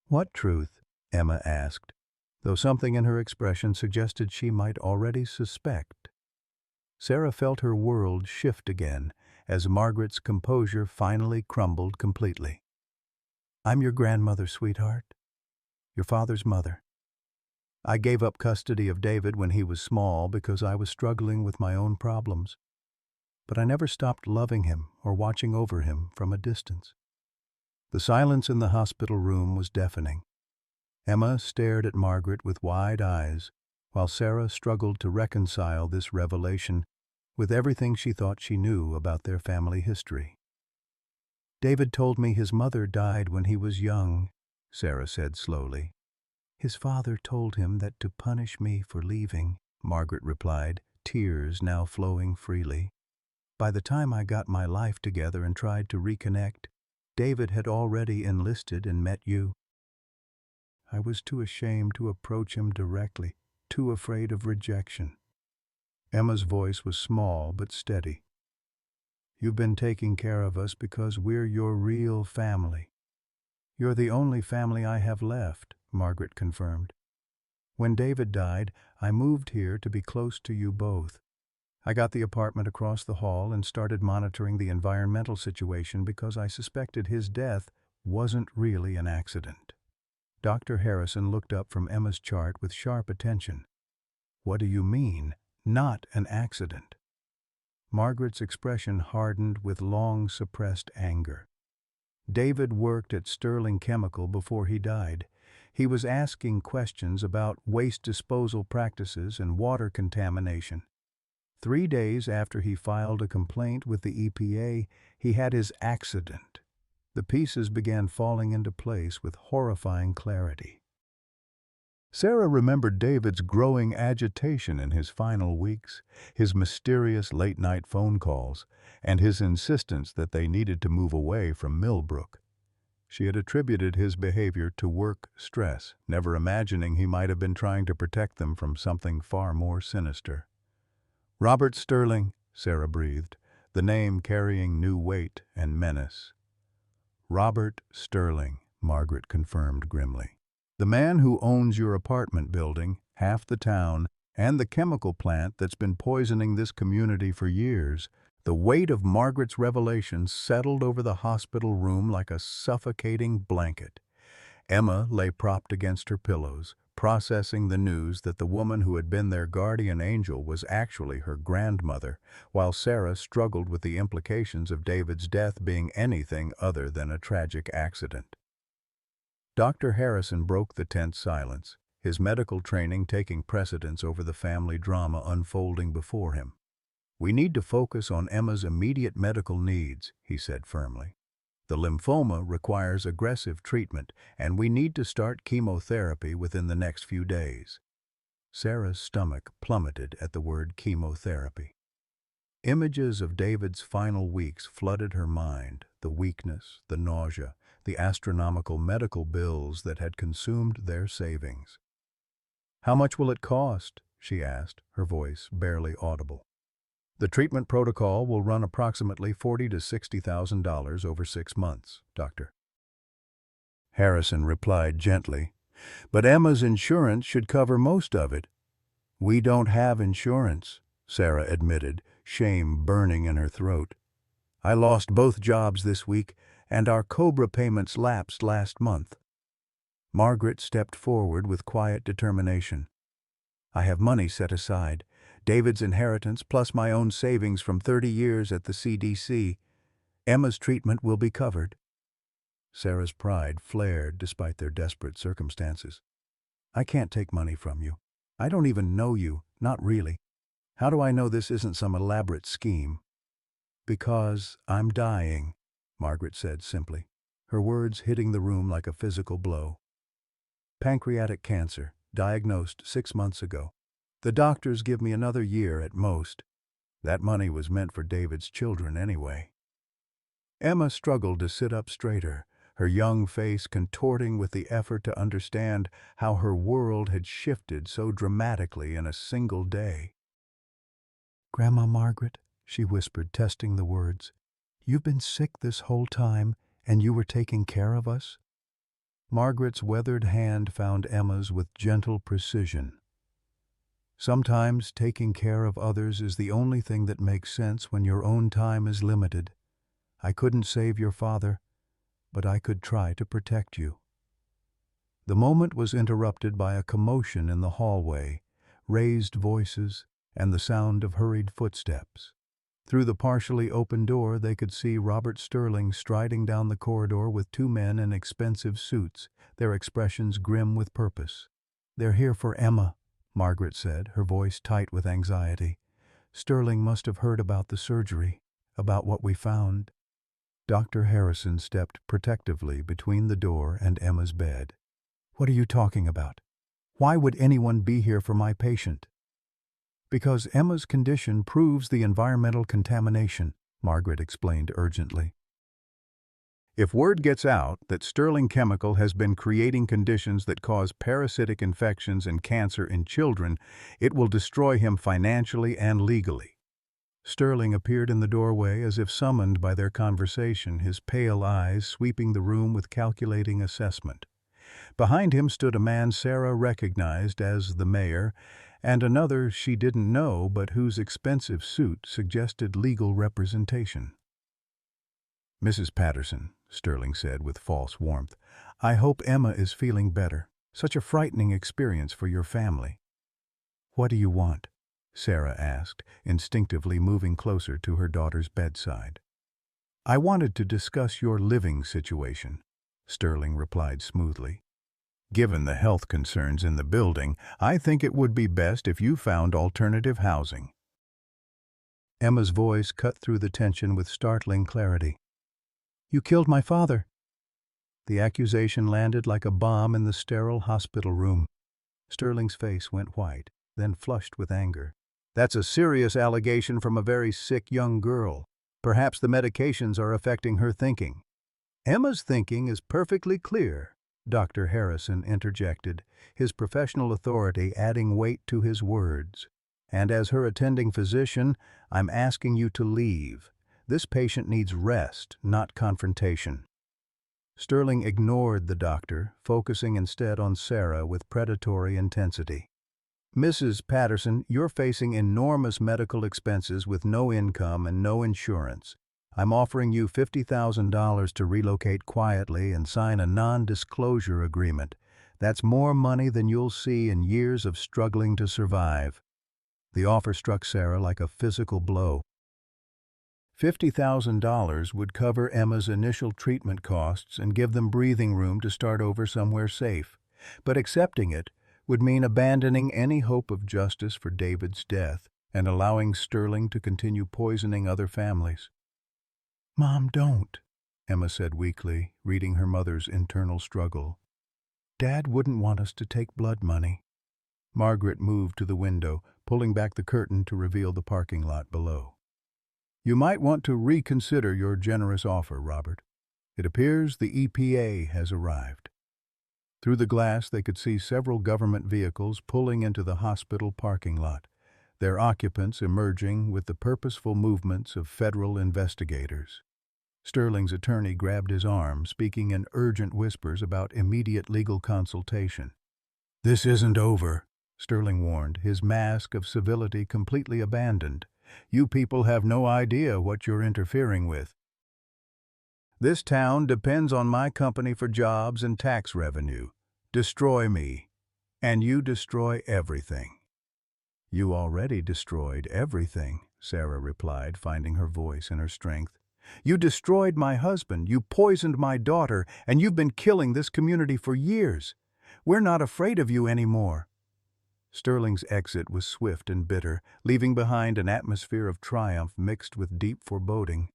What truth? Emma asked, though something in her expression suggested she might already suspect. Sarah felt her world shift again as Margaret's composure finally crumbled completely. I'm your grandmother, sweetheart. Your father's mother. I gave up custody of David when he was small because I was struggling with my own problems. But I never stopped loving him or watching over him from a distance. The silence in the hospital room was deafening. Emma stared at Margaret with wide eyes, while Sarah struggled to reconcile this revelation with everything she thought she knew about their family history. David told me his mother died when he was young, Sarah said slowly. His father told him that to punish me for leaving, Margaret replied, tears now flowing freely. By the time I got my life together and tried to reconnect, David had already enlisted and met you. I was too ashamed to approach him directly, too afraid of rejection. Emma's voice was small but steady. You've been taking care of us because we're your real family. You're the only family I have left, Margaret confirmed. When David died, I moved here to be close to you both. I got the apartment across the hall and started monitoring the environmental situation because I suspected his death wasn't really an accident. Dr. Harrison looked up from Emma's chart with sharp attention. What do you mean, not an accident? Margaret's expression hardened with long-suppressed anger. David worked at Sterling Chemical before he died. He was asking questions about waste disposal practices and water contamination. 3 days after he filed a complaint with the EPA, he had his accident. The pieces began falling into place with horrifying clarity. Sarah remembered David's growing agitation in his final weeks, his mysterious late-night phone calls, and his insistence that they needed to move away from Millbrook. She had attributed his behavior to work stress, never imagining he might have been trying to protect them from something far more sinister. Robert Sterling, Sarah breathed, the name carrying new weight and menace. Robert Sterling, Margaret confirmed grimly. The man who owns your apartment building, half the town, and the chemical plant that's been poisoning this community for years. The weight of Margaret's revelations settled over the hospital room like a suffocating blanket. Emma lay propped against her pillows, processing the news that the woman who had been their guardian angel was actually her grandmother, while Sarah struggled with the implications of David's death being anything other than a tragic accident. Dr. Harrison broke the tense silence, his medical training taking precedence over the family drama unfolding before him. We need to focus on Emma's immediate medical needs, he said firmly. The lymphoma requires aggressive treatment, and we need to start chemotherapy within the next few days. Sarah's stomach plummeted at the word chemotherapy. Images of David's final weeks flooded her mind, the weakness, the nausea, the astronomical medical bills that had consumed their savings. "How much will it cost?" she asked, her voice barely audible. "The treatment protocol will run approximately $40,000 to $60,000 over 6 months, Doctor." Harrison replied gently, "But Emma's insurance should cover most of it." "We don't have insurance," Sarah admitted, shame burning in her throat. "I lost both jobs this week, and our COBRA payments lapsed last month." Margaret stepped forward with quiet determination. "I have money set aside, David's inheritance plus my own savings from 30 years at the CDC. Emma's treatment will be covered." Sarah's pride flared despite their desperate circumstances. "I can't take money from you. I don't even know you, not really. How do I know this isn't some elaborate scheme?" "Because I'm dying," Margaret said simply, her words hitting the room like a physical blow. "Pancreatic cancer, diagnosed 6 months ago. The doctors give me another year at most. That money was meant for David's children anyway." Emma struggled to sit up straighter, her young face contorting with the effort to understand how her world had shifted so dramatically in a single day. "Grandma Margaret," she whispered, testing the words, "you've been sick this whole time, and you were taking care of us?" Margaret's weathered hand found Emma's with gentle precision. "Sometimes taking care of others is the only thing that makes sense when your own time is limited. I couldn't save your father, but I could try to protect you." The moment was interrupted by a commotion in the hallway, raised voices, and the sound of hurried footsteps. Through the partially open door they could see Robert Sterling striding down the corridor with 2 men in expensive suits, their expressions grim with purpose. "They're here for Emma," Margaret said, her voice tight with anxiety. "Sterling must have heard about the surgery, about what we found." Dr. Harrison stepped protectively between the door and Emma's bed. "What are you talking about? Why would anyone be here for my patient?" "Because Emma's condition proves the environmental contamination," Margaret explained urgently. "If word gets out that Sterling Chemical has been creating conditions that cause parasitic infections and cancer in children, it will destroy him financially and legally." Sterling appeared in the doorway as if summoned by their conversation, his pale eyes sweeping the room with calculating assessment. Behind him stood a man Sarah recognized as the mayor, and another she didn't know but whose expensive suit suggested legal representation. "Mrs. Patterson," Sterling said with false warmth, "I hope Emma is feeling better. Such a frightening experience for your family." "What do you want?" Sarah asked, instinctively moving closer to her daughter's bedside. "I wanted to discuss your living situation," Sterling replied smoothly. "Given the health concerns in the building, I think it would be best if you found alternative housing." Emma's voice cut through the tension with startling clarity. "You killed my father." The accusation landed like a bomb in the sterile hospital room. Sterling's face went white, then flushed with anger. "That's a serious allegation from a very sick young girl. Perhaps the medications are affecting her thinking." "Emma's thinking is perfectly clear," Dr. Harrison interjected, his professional authority adding weight to his words. "And as her attending physician, I'm asking you to leave. This patient needs rest, not confrontation." Sterling ignored the doctor, focusing instead on Sarah with predatory intensity. "Mrs. Patterson, you're facing enormous medical expenses with no income and no insurance. I'm offering you $50,000 to relocate quietly and sign a non-disclosure agreement. That's more money than you'll see in years of struggling to survive." The offer struck Sarah like a physical blow. $50,000 would cover Emma's initial treatment costs and give them breathing room to start over somewhere safe. But accepting it would mean abandoning any hope of justice for David's death and allowing Sterling to continue poisoning other families. "Mom, don't," Emma said weakly, reading her mother's internal struggle. "Dad wouldn't want us to take blood money." Margaret moved to the window, pulling back the curtain to reveal the parking lot below. You might want to reconsider your generous offer, Robert. It appears the EPA has arrived. Through the glass, they could see several government vehicles pulling into the hospital parking lot, their occupants emerging with the purposeful movements of federal investigators. Sterling's attorney grabbed his arm, speaking in urgent whispers about immediate legal consultation. "This isn't over," Sterling warned, his mask of civility completely abandoned. "You people have no idea what you're interfering with. This town depends on my company for jobs and tax revenue. Destroy me, and you destroy everything." "You already destroyed everything," Sarah replied, finding her voice and her strength. "You destroyed my husband, you poisoned my daughter, and you've been killing this community for years. We're not afraid of you anymore." Sterling's exit was swift and bitter, leaving behind an atmosphere of triumph mixed with deep foreboding.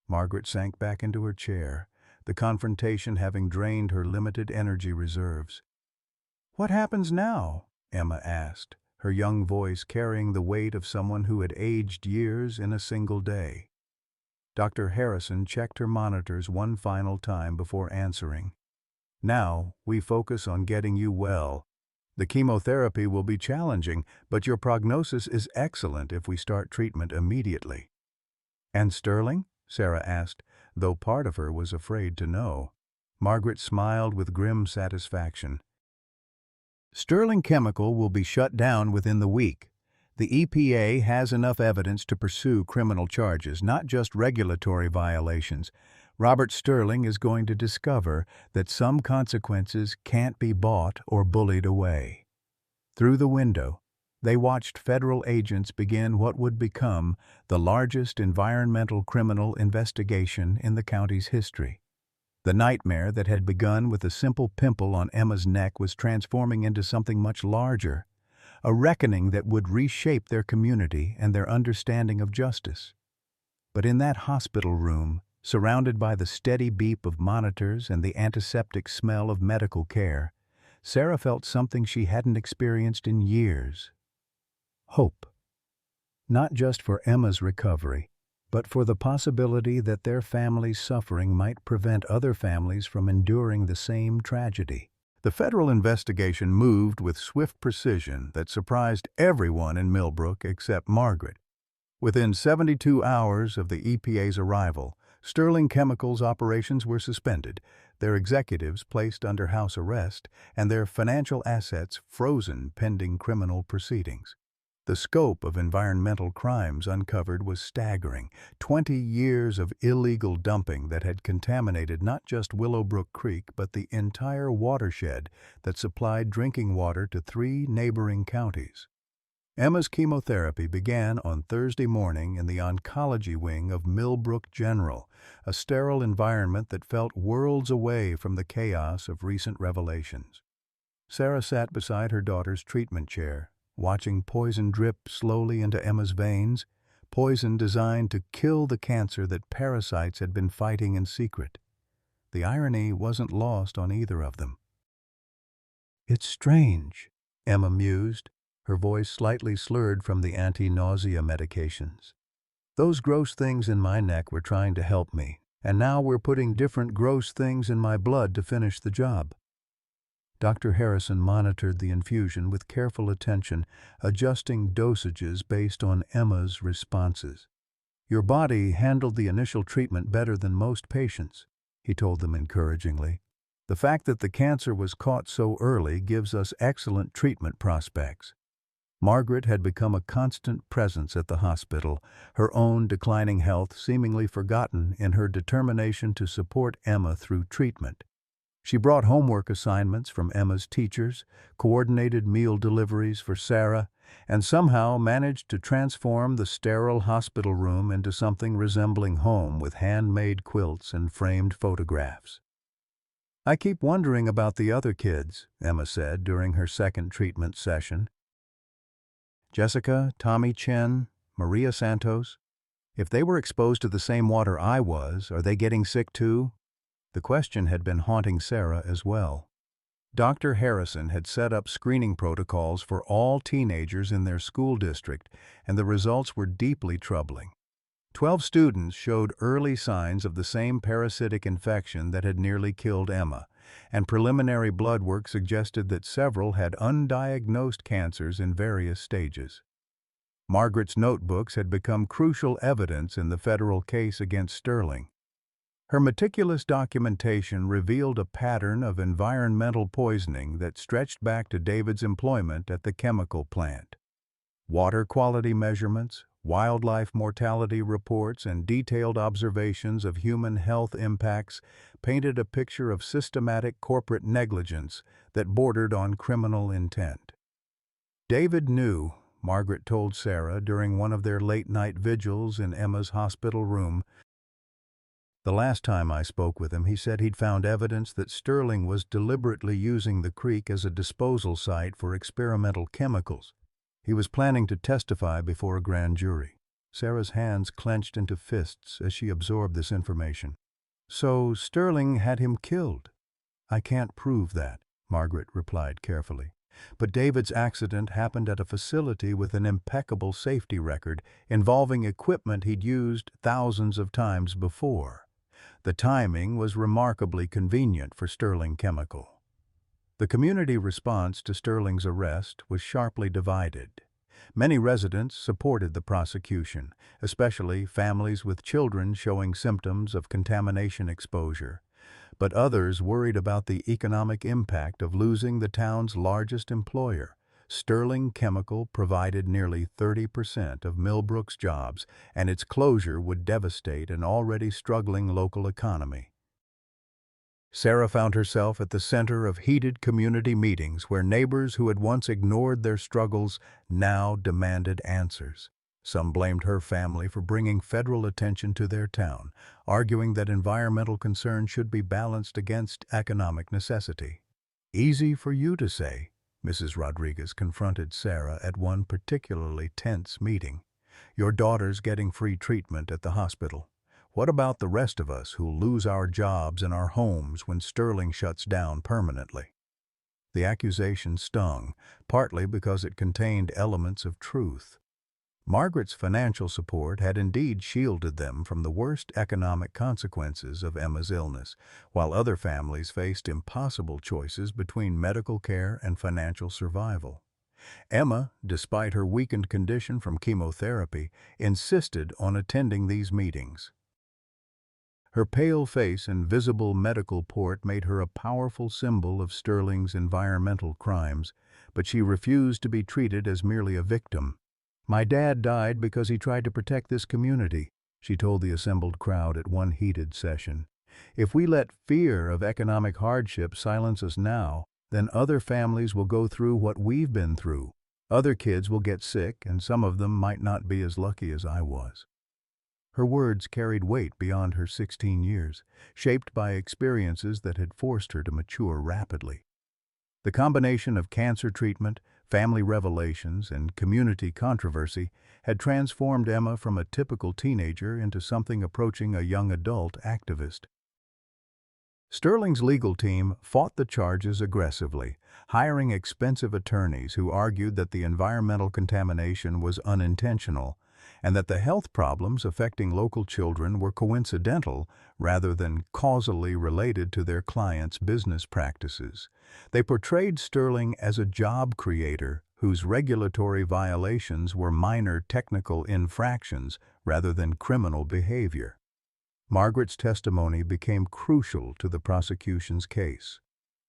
Margaret sank back into her chair, the confrontation having drained her limited energy reserves. "What happens now?" Emma asked, her young voice carrying the weight of someone who had aged years in a single day. Dr. Harrison checked her monitors one final time before answering. "Now, we focus on getting you well. The chemotherapy will be challenging, but your prognosis is excellent if we start treatment immediately." "And Sterling?" Sarah asked, though part of her was afraid to know. Margaret smiled with grim satisfaction. "Sterling Chemical will be shut down within the week. The EPA has enough evidence to pursue criminal charges, not just regulatory violations. Robert Sterling is going to discover that some consequences can't be bought or bullied away." Through the window, they watched federal agents begin what would become the largest environmental criminal investigation in the county's history. The nightmare that had begun with a simple pimple on Emma's neck was transforming into something much larger, a reckoning that would reshape their community and their understanding of justice. But in that hospital room, surrounded by the steady beep of monitors and the antiseptic smell of medical care, Sarah felt something she hadn't experienced in years. Hope. Not just for Emma's recovery, but for the possibility that their family's suffering might prevent other families from enduring the same tragedy. The federal investigation moved with swift precision that surprised everyone in Millbrook except Margaret. Within 72 hours of the EPA's arrival, Sterling Chemical's operations were suspended, their executives placed under house arrest, and their financial assets frozen pending criminal proceedings. The scope of environmental crimes uncovered was staggering. 20 years of illegal dumping that had contaminated not just Willowbrook Creek but the entire watershed that supplied drinking water to 3 neighboring counties. Emma's chemotherapy began on Thursday morning in the oncology wing of Millbrook General, a sterile environment that felt worlds away from the chaos of recent revelations. Sarah sat beside her daughter's treatment chair, watching poison drip slowly into Emma's veins, poison designed to kill the cancer that parasites had been fighting in secret. The irony wasn't lost on either of them. "It's strange," Emma mused, her voice slightly slurred from the anti-nausea medications. "Those gross things in my neck were trying to help me, and now we're putting different gross things in my blood to finish the job." Dr. Harrison monitored the infusion with careful attention, adjusting dosages based on Emma's responses. "Your body handled the initial treatment better than most patients," he told them encouragingly. "The fact that the cancer was caught so early gives us excellent treatment prospects." Margaret had become a constant presence at the hospital, her own declining health seemingly forgotten in her determination to support Emma through treatment. She brought homework assignments from Emma's teachers, coordinated meal deliveries for Sarah, and somehow managed to transform the sterile hospital room into something resembling home with handmade quilts and framed photographs. "I keep wondering about the other kids," Emma said during her second treatment session. "Jessica, Tommy Chen, Maria Santos. If they were exposed to the same water I was, are they getting sick too?" The question had been haunting Sarah as well. Dr. Harrison had set up screening protocols for all teenagers in their school district, and the results were deeply troubling. 12 students showed early signs of the same parasitic infection that had nearly killed Emma, and preliminary blood work suggested that several had undiagnosed cancers in various stages. Margaret's notebooks had become crucial evidence in the federal case against Sterling. Her meticulous documentation revealed a pattern of environmental poisoning that stretched back to David's employment at the chemical plant. Water quality measurements, wildlife mortality reports, and detailed observations of human health impacts painted a picture of systematic corporate negligence that bordered on criminal intent. David knew, Margaret told Sarah during one of their late-night vigils in Emma's hospital room. The last time I spoke with him, he said he'd found evidence that Sterling was deliberately using the creek as a disposal site for experimental chemicals. He was planning to testify before a grand jury. Sarah's hands clenched into fists as she absorbed this information. So Sterling had him killed? I can't prove that, Margaret replied carefully. But David's accident happened at a facility with an impeccable safety record involving equipment he'd used thousands of times before. The timing was remarkably convenient for Sterling Chemical. The community response to Sterling's arrest was sharply divided. Many residents supported the prosecution, especially families with children showing symptoms of contamination exposure. But others worried about the economic impact of losing the town's largest employer. Sterling Chemical provided nearly 30% of Millbrook's jobs, and its closure would devastate an already struggling local economy. Sarah found herself at the center of heated community meetings where neighbors who had once ignored their struggles now demanded answers. Some blamed her family for bringing federal attention to their town, arguing that environmental concerns should be balanced against economic necessity. "Easy for you to say," Mrs. Rodriguez confronted Sarah at one particularly tense meeting. "Your daughter's getting free treatment at the hospital. What about the rest of us who lose our jobs and our homes when Sterling shuts down permanently?" The accusation stung, partly because it contained elements of truth. Margaret's financial support had indeed shielded them from the worst economic consequences of Emma's illness, while other families faced impossible choices between medical care and financial survival. Emma, despite her weakened condition from chemotherapy, insisted on attending these meetings. Her pale face and visible medical port made her a powerful symbol of Sterling's environmental crimes, but she refused to be treated as merely a victim. "My dad died because he tried to protect this community," she told the assembled crowd at one heated session. "If we let fear of economic hardship silence us now, then other families will go through what we've been through. Other kids will get sick, and some of them might not be as lucky as I was." Her words carried weight beyond her 16 years, shaped by experiences that had forced her to mature rapidly. The combination of cancer treatment, family revelations, and community controversy had transformed Emma from a typical teenager into something approaching a young adult activist. Sterling's legal team fought the charges aggressively, hiring expensive attorneys who argued that the environmental contamination was unintentional and that the health problems affecting local children were coincidental rather than causally related to their clients' business practices. They portrayed Sterling as a job creator whose regulatory violations were minor technical infractions rather than criminal behavior. Margaret's testimony became crucial to the prosecution's case.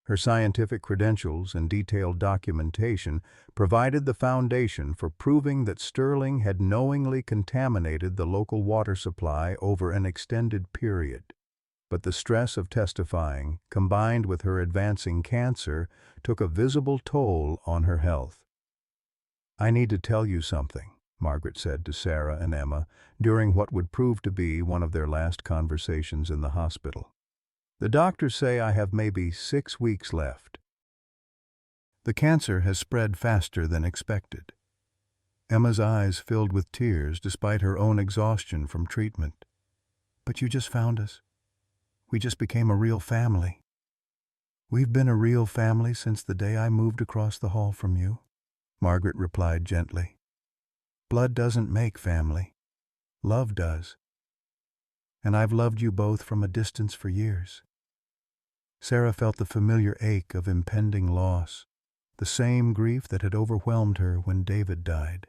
Her scientific credentials and detailed documentation provided the foundation for proving that Sterling had knowingly contaminated the local water supply over an extended period. But the stress of testifying, combined with her advancing cancer, took a visible toll on her health. "I need to tell you something," Margaret said to Sarah and Emma during what would prove to be one of their last conversations in the hospital. "The doctors say I have maybe 6 weeks left. The cancer has spread faster than expected." Emma's eyes filled with tears despite her own exhaustion from treatment. "But you just found us. We just became a real family." "We've been a real family since the day I moved across the hall from you," Margaret replied gently. "Blood doesn't make family. Love does. And I've loved you both from a distance for years. Sarah felt the familiar ache of impending loss, the same grief that had overwhelmed her when David died.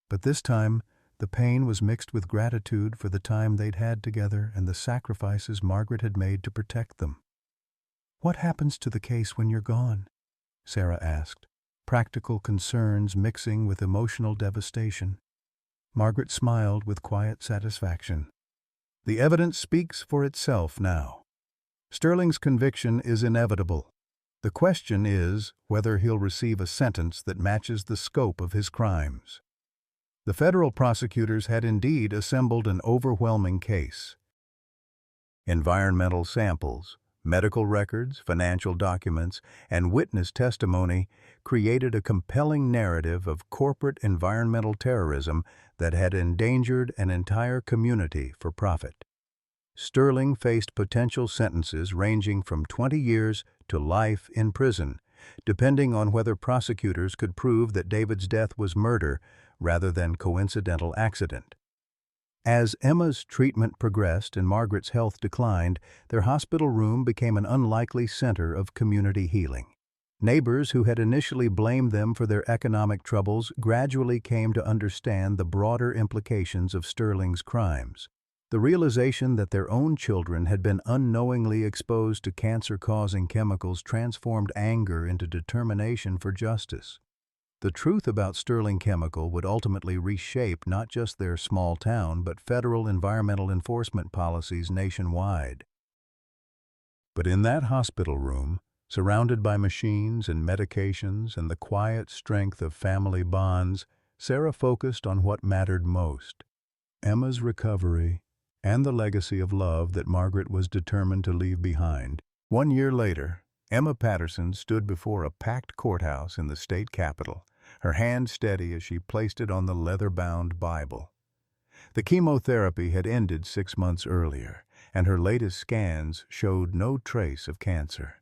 But this time, the pain was mixed with gratitude for the time they'd had together and the sacrifices Margaret had made to protect them. "What happens to the case when you're gone?" Sarah asked, practical concerns mixing with emotional devastation. Margaret smiled with quiet satisfaction. "The evidence speaks for itself now. Sterling's conviction is inevitable. The question is whether he'll receive a sentence that matches the scope of his crimes." The federal prosecutors had indeed assembled an overwhelming case. Environmental samples, medical records, financial documents, and witness testimony created a compelling narrative of corporate environmental terrorism that had endangered an entire community for profit. Sterling faced potential sentences ranging from 20 years to life in prison, depending on whether prosecutors could prove that David's death was murder rather than coincidental accident. As Emma's treatment progressed and Margaret's health declined, their hospital room became an unlikely center of community healing. Neighbors who had initially blamed them for their economic troubles gradually came to understand the broader implications of Sterling's crimes. The realization that their own children had been unknowingly exposed to cancer-causing chemicals transformed anger into determination for justice. The truth about Sterling Chemical would ultimately reshape not just their small town, but federal environmental enforcement policies nationwide. But in that hospital room, surrounded by machines and medications and the quiet strength of family bonds, Sarah focused on what mattered most: Emma's recovery and the legacy of love that Margaret was determined to leave behind. 1 year later, Emma Patterson stood before a packed courthouse in the state capitol, her hand steady as she placed it on the leather-bound Bible. The chemotherapy had ended 6 months earlier, and her latest scans showed no trace of cancer.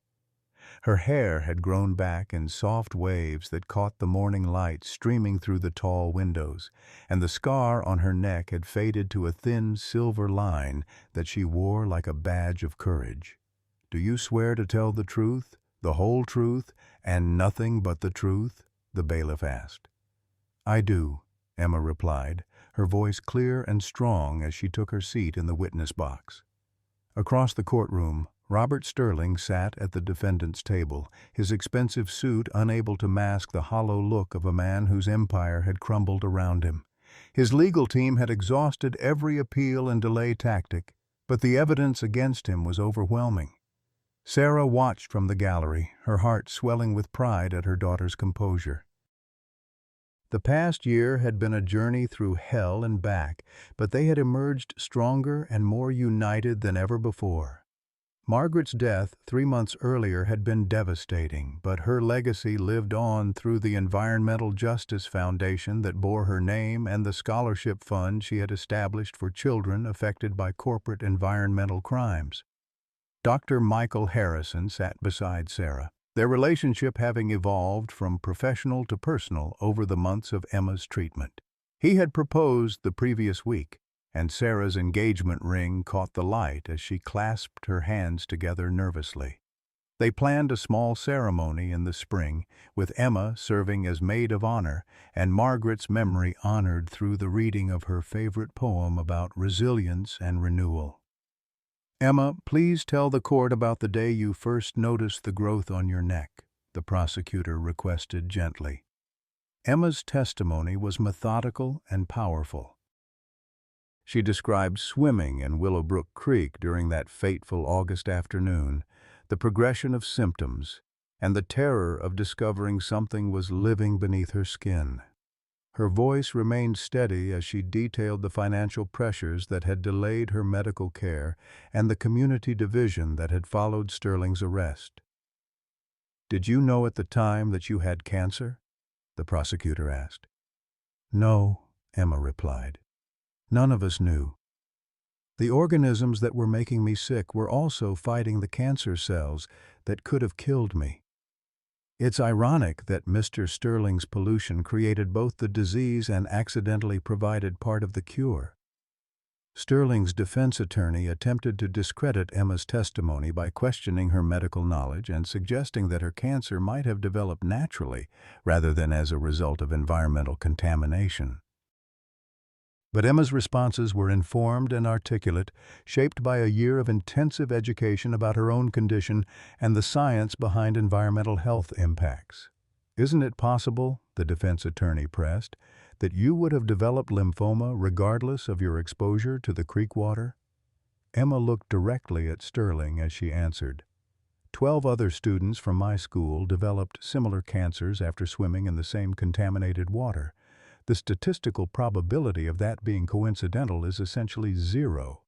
Her hair had grown back in soft waves that caught the morning light streaming through the tall windows, and the scar on her neck had faded to a thin silver line that she wore like a badge of courage. "Do you swear to tell the truth, the whole truth, and nothing but the truth?" the bailiff asked. "I do," Emma replied, her voice clear and strong as she took her seat in the witness box. Across the courtroom, Robert Sterling sat at the defendant's table, his expensive suit unable to mask the hollow look of a man whose empire had crumbled around him. His legal team had exhausted every appeal and delay tactic, but the evidence against him was overwhelming. Sarah watched from the gallery, her heart swelling with pride at her daughter's composure. The past year had been a journey through hell and back, but they had emerged stronger and more united than ever before. Margaret's death 3 months earlier had been devastating, but her legacy lived on through the Environmental Justice Foundation that bore her name and the scholarship fund she had established for children affected by corporate environmental crimes. Dr. Michael Harrison sat beside Sarah, their relationship having evolved from professional to personal over the months of Emma's treatment. He had proposed the previous week, and Sarah's engagement ring caught the light as she clasped her hands together nervously. They planned a small ceremony in the spring, with Emma serving as maid of honor and Margaret's memory honored through the reading of her favorite poem about resilience and renewal. "Emma, please tell the court about the day you first noticed the growth on your neck," the prosecutor requested gently. Emma's testimony was methodical and powerful. She described swimming in Willowbrook Creek during that fateful August afternoon, the progression of symptoms, and the terror of discovering something was living beneath her skin. Her voice remained steady as she detailed the financial pressures that had delayed her medical care and the community division that had followed Sterling's arrest. "Did you know at the time that you had cancer?" the prosecutor asked. "No," Emma replied. "None of us knew. The organisms that were making me sick were also fighting the cancer cells that could have killed me. It's ironic that Mr. Sterling's pollution created both the disease and accidentally provided part of the cure." Sterling's defense attorney attempted to discredit Emma's testimony by questioning her medical knowledge and suggesting that her cancer might have developed naturally rather than as a result of environmental contamination. But Emma's responses were informed and articulate, shaped by a year of intensive education about her own condition and the science behind environmental health impacts. "Isn't it possible," the defense attorney pressed, "that you would have developed lymphoma regardless of your exposure to the creek water?" Emma looked directly at Sterling as she answered. 12 other students from my school developed similar cancers after swimming in the same contaminated water. The statistical probability of that being coincidental is essentially zero.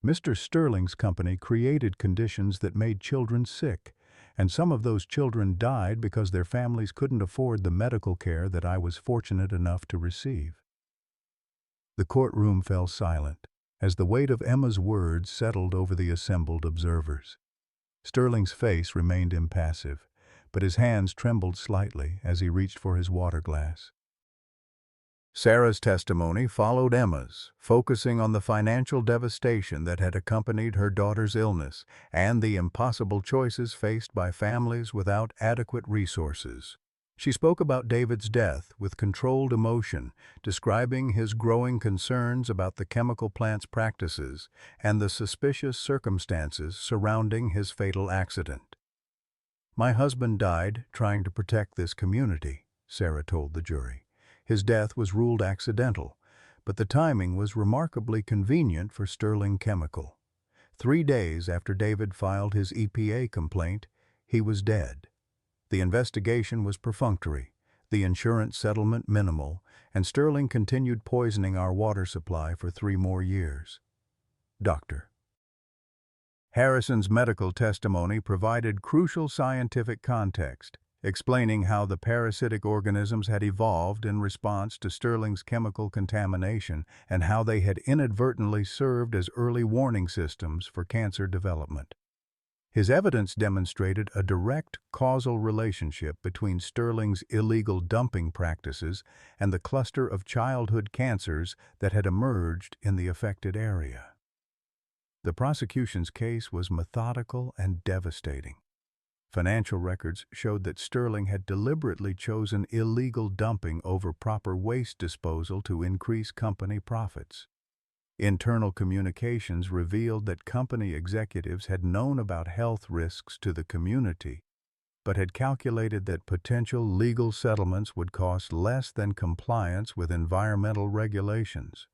Mr. Sterling's company created conditions that made children sick, and some of those children died because their families couldn't afford the medical care that I was fortunate enough to receive. The courtroom fell silent as the weight of Emma's words settled over the assembled observers. Sterling's face remained impassive, but his hands trembled slightly as he reached for his water glass. Sarah's testimony followed Emma's, focusing on the financial devastation that had accompanied her daughter's illness and the impossible choices faced by families without adequate resources. She spoke about David's death with controlled emotion, describing his growing concerns about the chemical plant's practices and the suspicious circumstances surrounding his fatal accident. "My husband died trying to protect this community," Sarah told the jury. "His death was ruled accidental, but the timing was remarkably convenient for Sterling Chemical. 3 days after David filed his EPA complaint, he was dead. The investigation was perfunctory, the insurance settlement minimal, and Sterling continued poisoning our water supply for 3 more years." Dr. Harrison's medical testimony provided crucial scientific context, explaining how the parasitic organisms had evolved in response to Sterling's chemical contamination and how they had inadvertently served as early warning systems for cancer development. His evidence demonstrated a direct causal relationship between Sterling's illegal dumping practices and the cluster of childhood cancers that had emerged in the affected area. The prosecution's case was methodical and devastating. Financial records showed that Sterling had deliberately chosen illegal dumping over proper waste disposal to increase company profits. Internal communications revealed that company executives had known about health risks to the community, but had calculated that potential legal settlements would cost less than compliance with environmental regulations.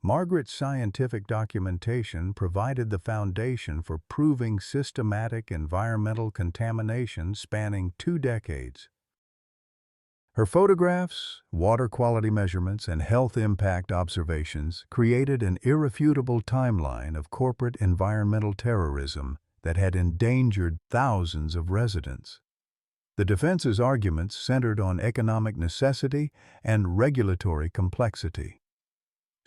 Margaret's scientific documentation provided the foundation for proving systematic environmental contamination spanning 2 decades. Her photographs, water quality measurements, and health impact observations created an irrefutable timeline of corporate environmental terrorism that had endangered thousands of residents. The defense's arguments centered on economic necessity and regulatory complexity.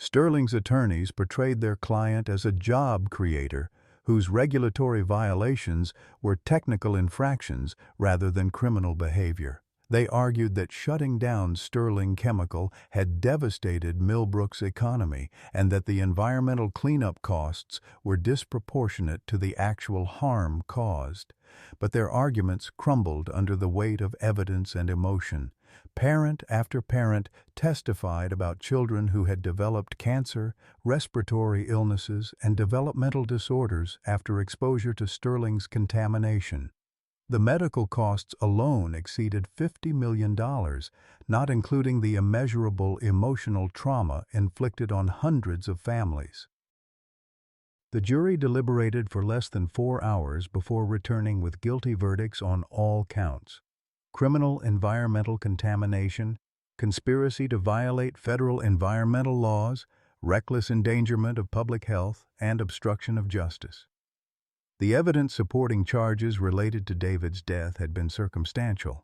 Sterling's attorneys portrayed their client as a job creator whose regulatory violations were technical infractions rather than criminal behavior. They argued that shutting down Sterling Chemical had devastated Millbrook's economy and that the environmental cleanup costs were disproportionate to the actual harm caused. But their arguments crumbled under the weight of evidence and emotion. Parent after parent testified about children who had developed cancer, respiratory illnesses, and developmental disorders after exposure to Sterling's contamination. The medical costs alone exceeded $50 million, not including the immeasurable emotional trauma inflicted on hundreds of families. The jury deliberated for less than 4 hours before returning with guilty verdicts on all counts: criminal environmental contamination, conspiracy to violate federal environmental laws, reckless endangerment of public health, and obstruction of justice. The evidence supporting charges related to David's death had been circumstantial,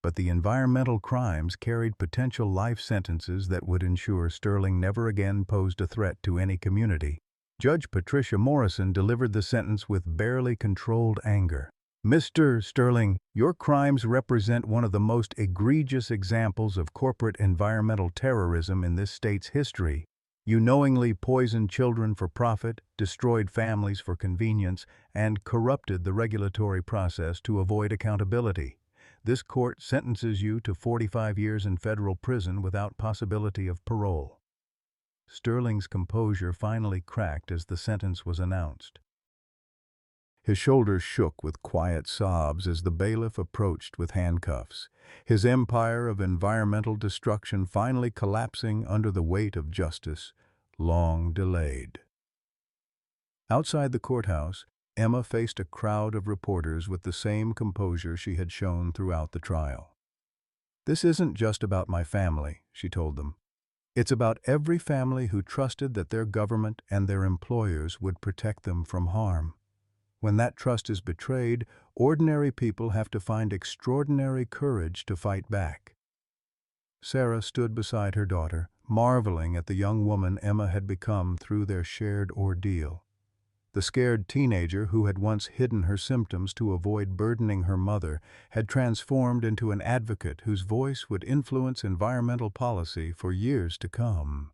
but the environmental crimes carried potential life sentences that would ensure Sterling never again posed a threat to any community. Judge Patricia Morrison delivered the sentence with barely controlled anger. "Mr. Sterling, your crimes represent one of the most egregious examples of corporate environmental terrorism in this state's history. You knowingly poisoned children for profit, destroyed families for convenience, and corrupted the regulatory process to avoid accountability. This court sentences you to 45 years in federal prison without possibility of parole." Sterling's composure finally cracked as the sentence was announced. His shoulders shook with quiet sobs as the bailiff approached with handcuffs, his empire of environmental destruction finally collapsing under the weight of justice, long delayed. Outside the courthouse, Emma faced a crowd of reporters with the same composure she had shown throughout the trial. "This isn't just about my family," she told them. "It's about every family who trusted that their government and their employers would protect them from harm. When that trust is betrayed, ordinary people have to find extraordinary courage to fight back." Sarah stood beside her daughter, marveling at the young woman Emma had become through their shared ordeal. The scared teenager who had once hidden her symptoms to avoid burdening her mother had transformed into an advocate whose voice would influence environmental policy for years to come.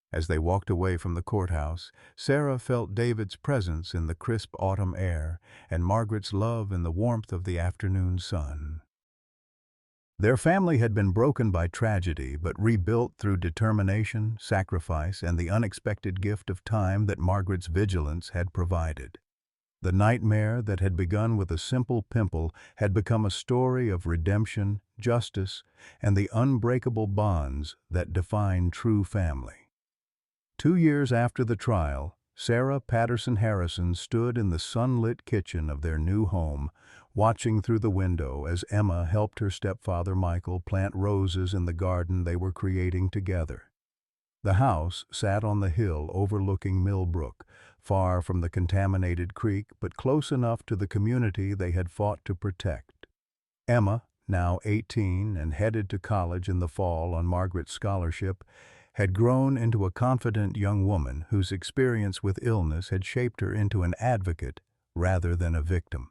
As they walked away from the courthouse, Sarah felt David's presence in the crisp autumn air and Margaret's love in the warmth of the afternoon sun. Their family had been broken by tragedy but rebuilt through determination, sacrifice, and the unexpected gift of time that Margaret's vigilance had provided. The nightmare that had begun with a simple pimple had become a story of redemption, justice, and the unbreakable bonds that define true family. 2 years after the trial, Sarah Patterson Harrison stood in the sunlit kitchen of their new home, watching through the window as Emma helped her stepfather Michael plant roses in the garden they were creating together. The house sat on the hill overlooking Millbrook, far from the contaminated creek but close enough to the community they had fought to protect. Emma, now 18 and headed to college in the fall on Margaret's scholarship, had grown into a confident young woman whose experience with illness had shaped her into an advocate rather than a victim.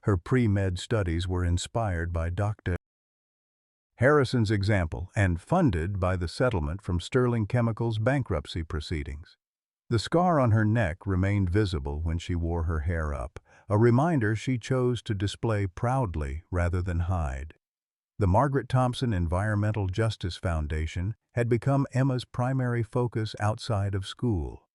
Her pre-med studies were inspired by Dr. Harrison's example and funded by the settlement from Sterling Chemical's bankruptcy proceedings. The scar on her neck remained visible when she wore her hair up, a reminder she chose to display proudly rather than hide. The Margaret Thompson Environmental Justice Foundation had become Emma's primary focus outside of school.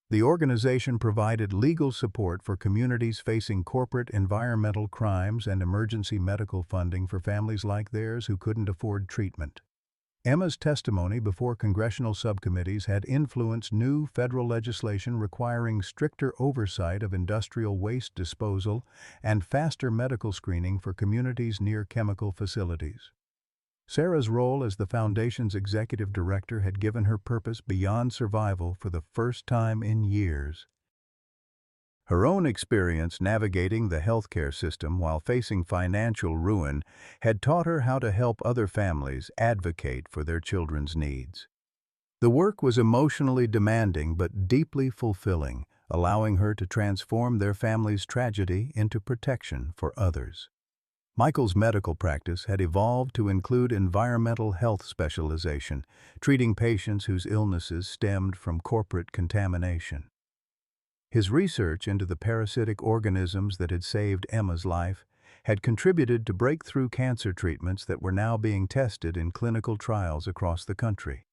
The organization provided legal support for communities facing corporate environmental crimes and emergency medical funding for families like theirs who couldn't afford treatment. Emma's testimony before congressional subcommittees had influenced new federal legislation requiring stricter oversight of industrial waste disposal and faster medical screening for communities near chemical facilities. Sarah's role as the foundation's executive director had given her purpose beyond survival for the first time in years. Her own experience navigating the healthcare system while facing financial ruin had taught her how to help other families advocate for their children's needs. The work was emotionally demanding but deeply fulfilling, allowing her to transform their family's tragedy into protection for others. Michael's medical practice had evolved to include environmental health specialization, treating patients whose illnesses stemmed from corporate contamination. His research into the parasitic organisms that had saved Emma's life had contributed to breakthrough cancer treatments that were now being tested in clinical trials across the country.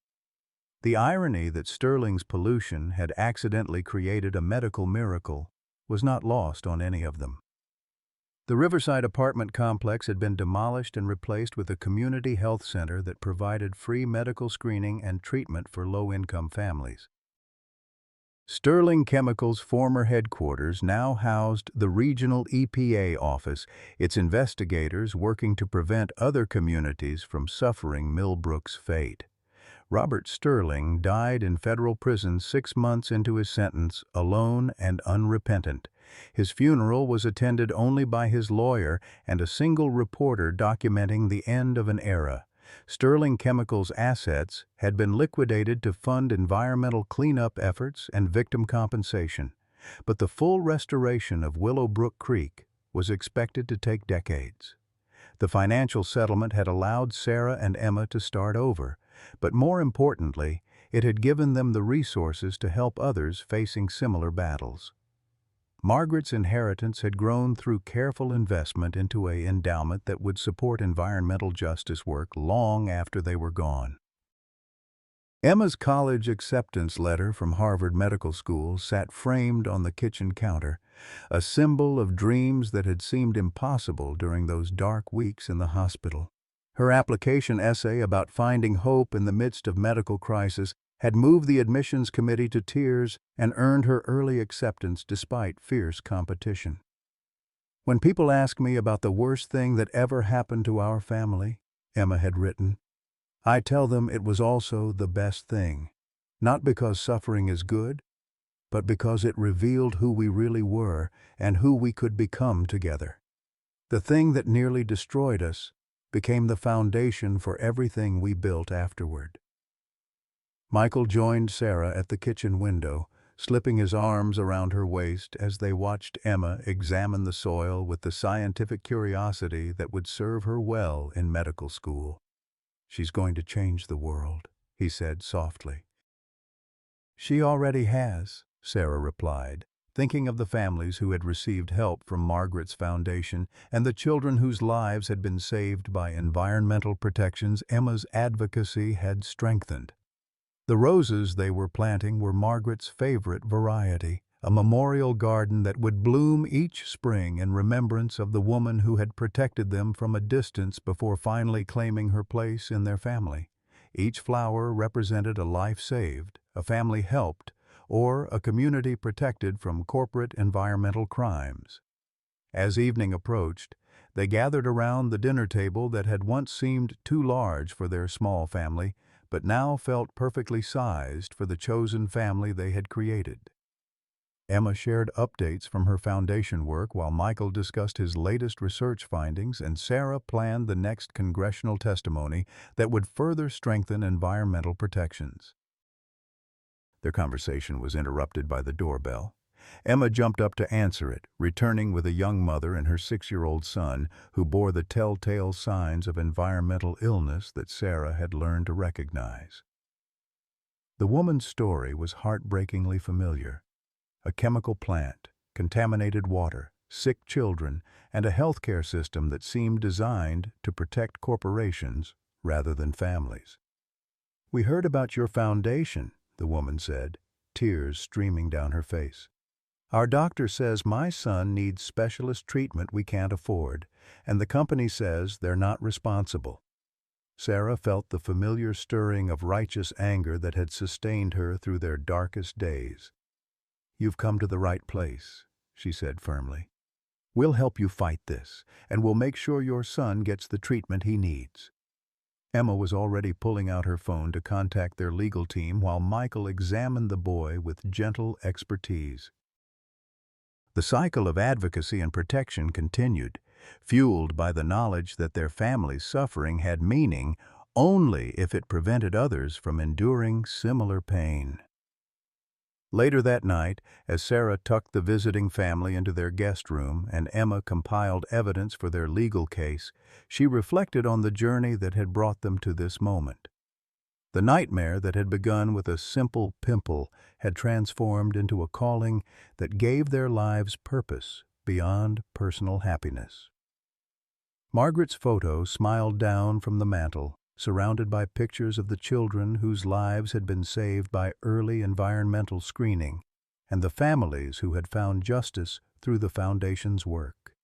The irony that Sterling's pollution had accidentally created a medical miracle was not lost on any of them. The Riverside apartment complex had been demolished and replaced with a community health center that provided free medical screening and treatment for low-income families. Sterling Chemical's former headquarters now housed the regional EPA office, its investigators working to prevent other communities from suffering Millbrook's fate. Robert Sterling died in federal prison 6 months into his sentence, alone and unrepentant. His funeral was attended only by his lawyer and a single reporter documenting the end of an era. Sterling Chemical's assets had been liquidated to fund environmental cleanup efforts and victim compensation, but the full restoration of Willowbrook Creek was expected to take decades. The financial settlement had allowed Sarah and Emma to start over, but more importantly, It had given them the resources to help others facing similar battles. Margaret's inheritance had grown through careful investment into an endowment that would support environmental justice work long after they were gone. Emma's college acceptance letter from Harvard Medical School sat framed on the kitchen counter, a symbol of dreams that had seemed impossible during those dark weeks in the hospital. Her application essay about finding hope in the midst of medical crisis had moved the admissions committee to tears and earned her early acceptance despite fierce competition. "When people ask me about the worst thing that ever happened to our family," Emma had written, "I tell them it was also the best thing, not because suffering is good, but because it revealed who we really were and who we could become together. The thing that nearly destroyed us became the foundation for everything we built afterward." Michael joined Sarah at the kitchen window, slipping his arms around her waist as they watched Emma examine the soil with the scientific curiosity that would serve her well in medical school. "She's going to change the world," he said softly. "She already has," Sarah replied, thinking of the families who had received help from Margaret's foundation and the children whose lives had been saved by environmental protections Emma's advocacy had strengthened. The roses they were planting were Margaret's favorite variety, a memorial garden that would bloom each spring in remembrance of the woman who had protected them from a distance before finally claiming her place in their family. Each flower represented a life saved, a family helped, or a community protected from corporate environmental crimes. As evening approached, they gathered around the dinner table that had once seemed too large for their small family, but now felt perfectly sized for the chosen family they had created. Emma shared updates from her foundation work while Michael discussed his latest research findings, and Sarah planned the next congressional testimony that would further strengthen environmental protections. Their conversation was interrupted by the doorbell. Emma jumped up to answer it, returning with a young mother and her 6-year-old son who bore the telltale signs of environmental illness that Sarah had learned to recognize. The woman's story was heartbreakingly familiar. A chemical plant, contaminated water, sick children, and a healthcare system that seemed designed to protect corporations rather than families. "We heard about your foundation," the woman said, tears streaming down her face. "Our doctor says my son needs specialist treatment we can't afford, and the company says they're not responsible." Sarah felt the familiar stirring of righteous anger that had sustained her through their darkest days. "You've come to the right place," she said firmly. "We'll help you fight this, and we'll make sure your son gets the treatment he needs." Emma was already pulling out her phone to contact their legal team while Michael examined the boy with gentle expertise. The cycle of advocacy and protection continued, fueled by the knowledge that their family's suffering had meaning only if it prevented others from enduring similar pain. Later that night, as Sarah tucked the visiting family into their guest room and Emma compiled evidence for their legal case, she reflected on the journey that had brought them to this moment. The nightmare that had begun with a simple pimple had transformed into a calling that gave their lives purpose beyond personal happiness. Margaret's photo smiled down from the mantel, surrounded by pictures of the children whose lives had been saved by early environmental screening, and the families who had found justice through the Foundation's work.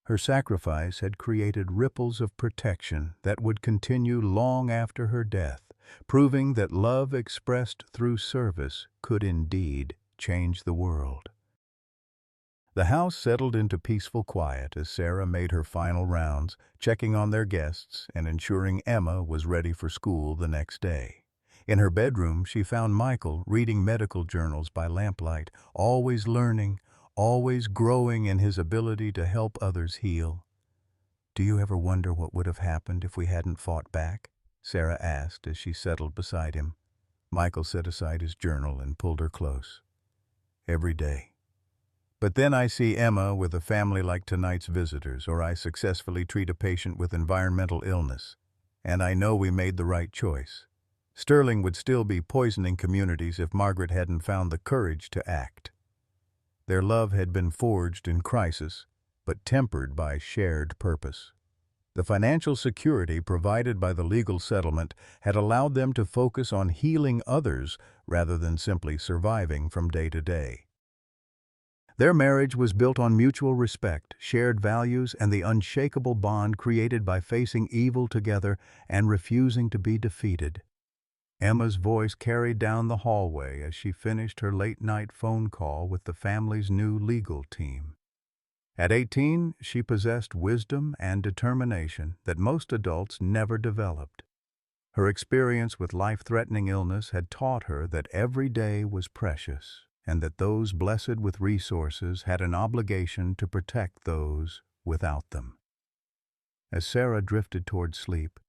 Her sacrifice had created ripples of protection that would continue long after her death, proving that love expressed through service could indeed change the world. The house settled into peaceful quiet as Sarah made her final rounds, checking on their guests and ensuring Emma was ready for school the next day. In her bedroom, she found Michael reading medical journals by lamplight, always learning, always growing in his ability to help others heal. "Do you ever wonder what would have happened if we hadn't fought back?" Sarah asked as she settled beside him. Michael set aside his journal and pulled her close. "Every day. But then I see Emma with a family like tonight's visitors, or I successfully treat a patient with environmental illness. And I know we made the right choice. Sterling would still be poisoning communities if Margaret hadn't found the courage to act. Their love had been forged in crisis, but tempered by shared purpose. The financial security provided by the legal settlement had allowed them to focus on healing others rather than simply surviving from day to day. Their marriage was built on mutual respect, shared values, and the unshakable bond created by facing evil together and refusing to be defeated. Emma's voice carried down the hallway as she finished her late-night phone call with the family's new legal team. At 18, she possessed wisdom and determination that most adults never developed. Her experience with life-threatening illness had taught her that every day was precious, and that those blessed with resources had an obligation to protect those without them. As Sarah drifted toward sleep,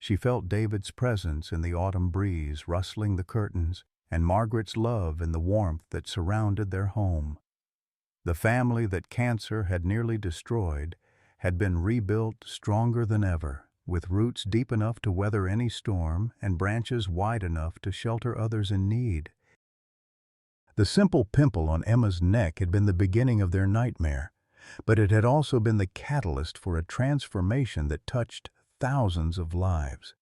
she felt David's presence in the autumn breeze rustling the curtains and Margaret's love in the warmth that surrounded their home. The family that cancer had nearly destroyed had been rebuilt stronger than ever, with roots deep enough to weather any storm and branches wide enough to shelter others in need. The simple pimple on Emma's neck had been the beginning of their nightmare, but it had also been the catalyst for a transformation that touched thousands of lives.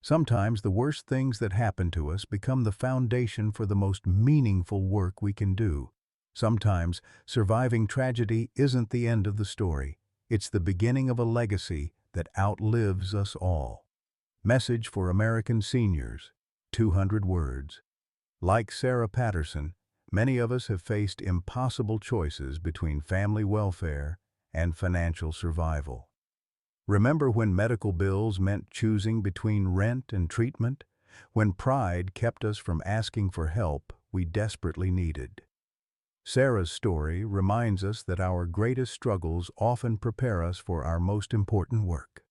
Sometimes the worst things that happen to us become the foundation for the most meaningful work we can do. Sometimes surviving tragedy isn't the end of the story. It's the beginning of a legacy that outlives us all. Message for American seniors, 200 words. Like Sarah Patterson, many of us have faced impossible choices between family welfare and financial survival. Remember when medical bills meant choosing between rent and treatment? When pride kept us from asking for help we desperately needed? Sarah's story reminds us that our greatest struggles often prepare us for our most important work.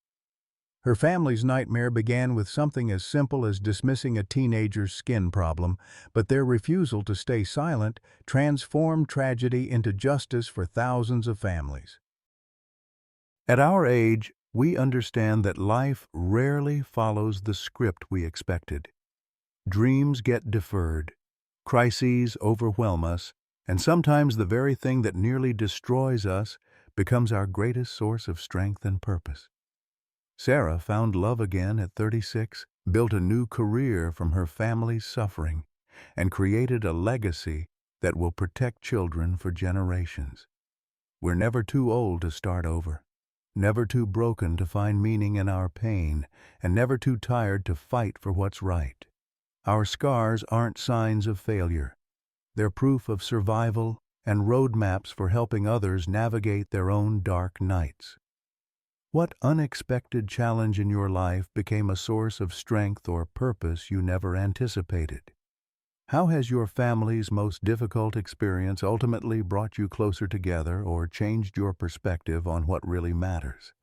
Her family's nightmare began with something as simple as dismissing a teenager's skin problem, but their refusal to stay silent transformed tragedy into justice for thousands of families. At our age, we understand that life rarely follows the script we expected. Dreams get deferred, crises overwhelm us, and sometimes the very thing that nearly destroys us becomes our greatest source of strength and purpose. Sarah found love again at 36, built a new career from her family's suffering, and created a legacy that will protect children for generations. We're never too old to start over, never too broken to find meaning in our pain, and never too tired to fight for what's right. Our scars aren't signs of failure. They're proof of survival and roadmaps for helping others navigate their own dark nights. What unexpected challenge in your life became a source of strength or purpose you never anticipated? How has your family's most difficult experience ultimately brought you closer together or changed your perspective on what really matters?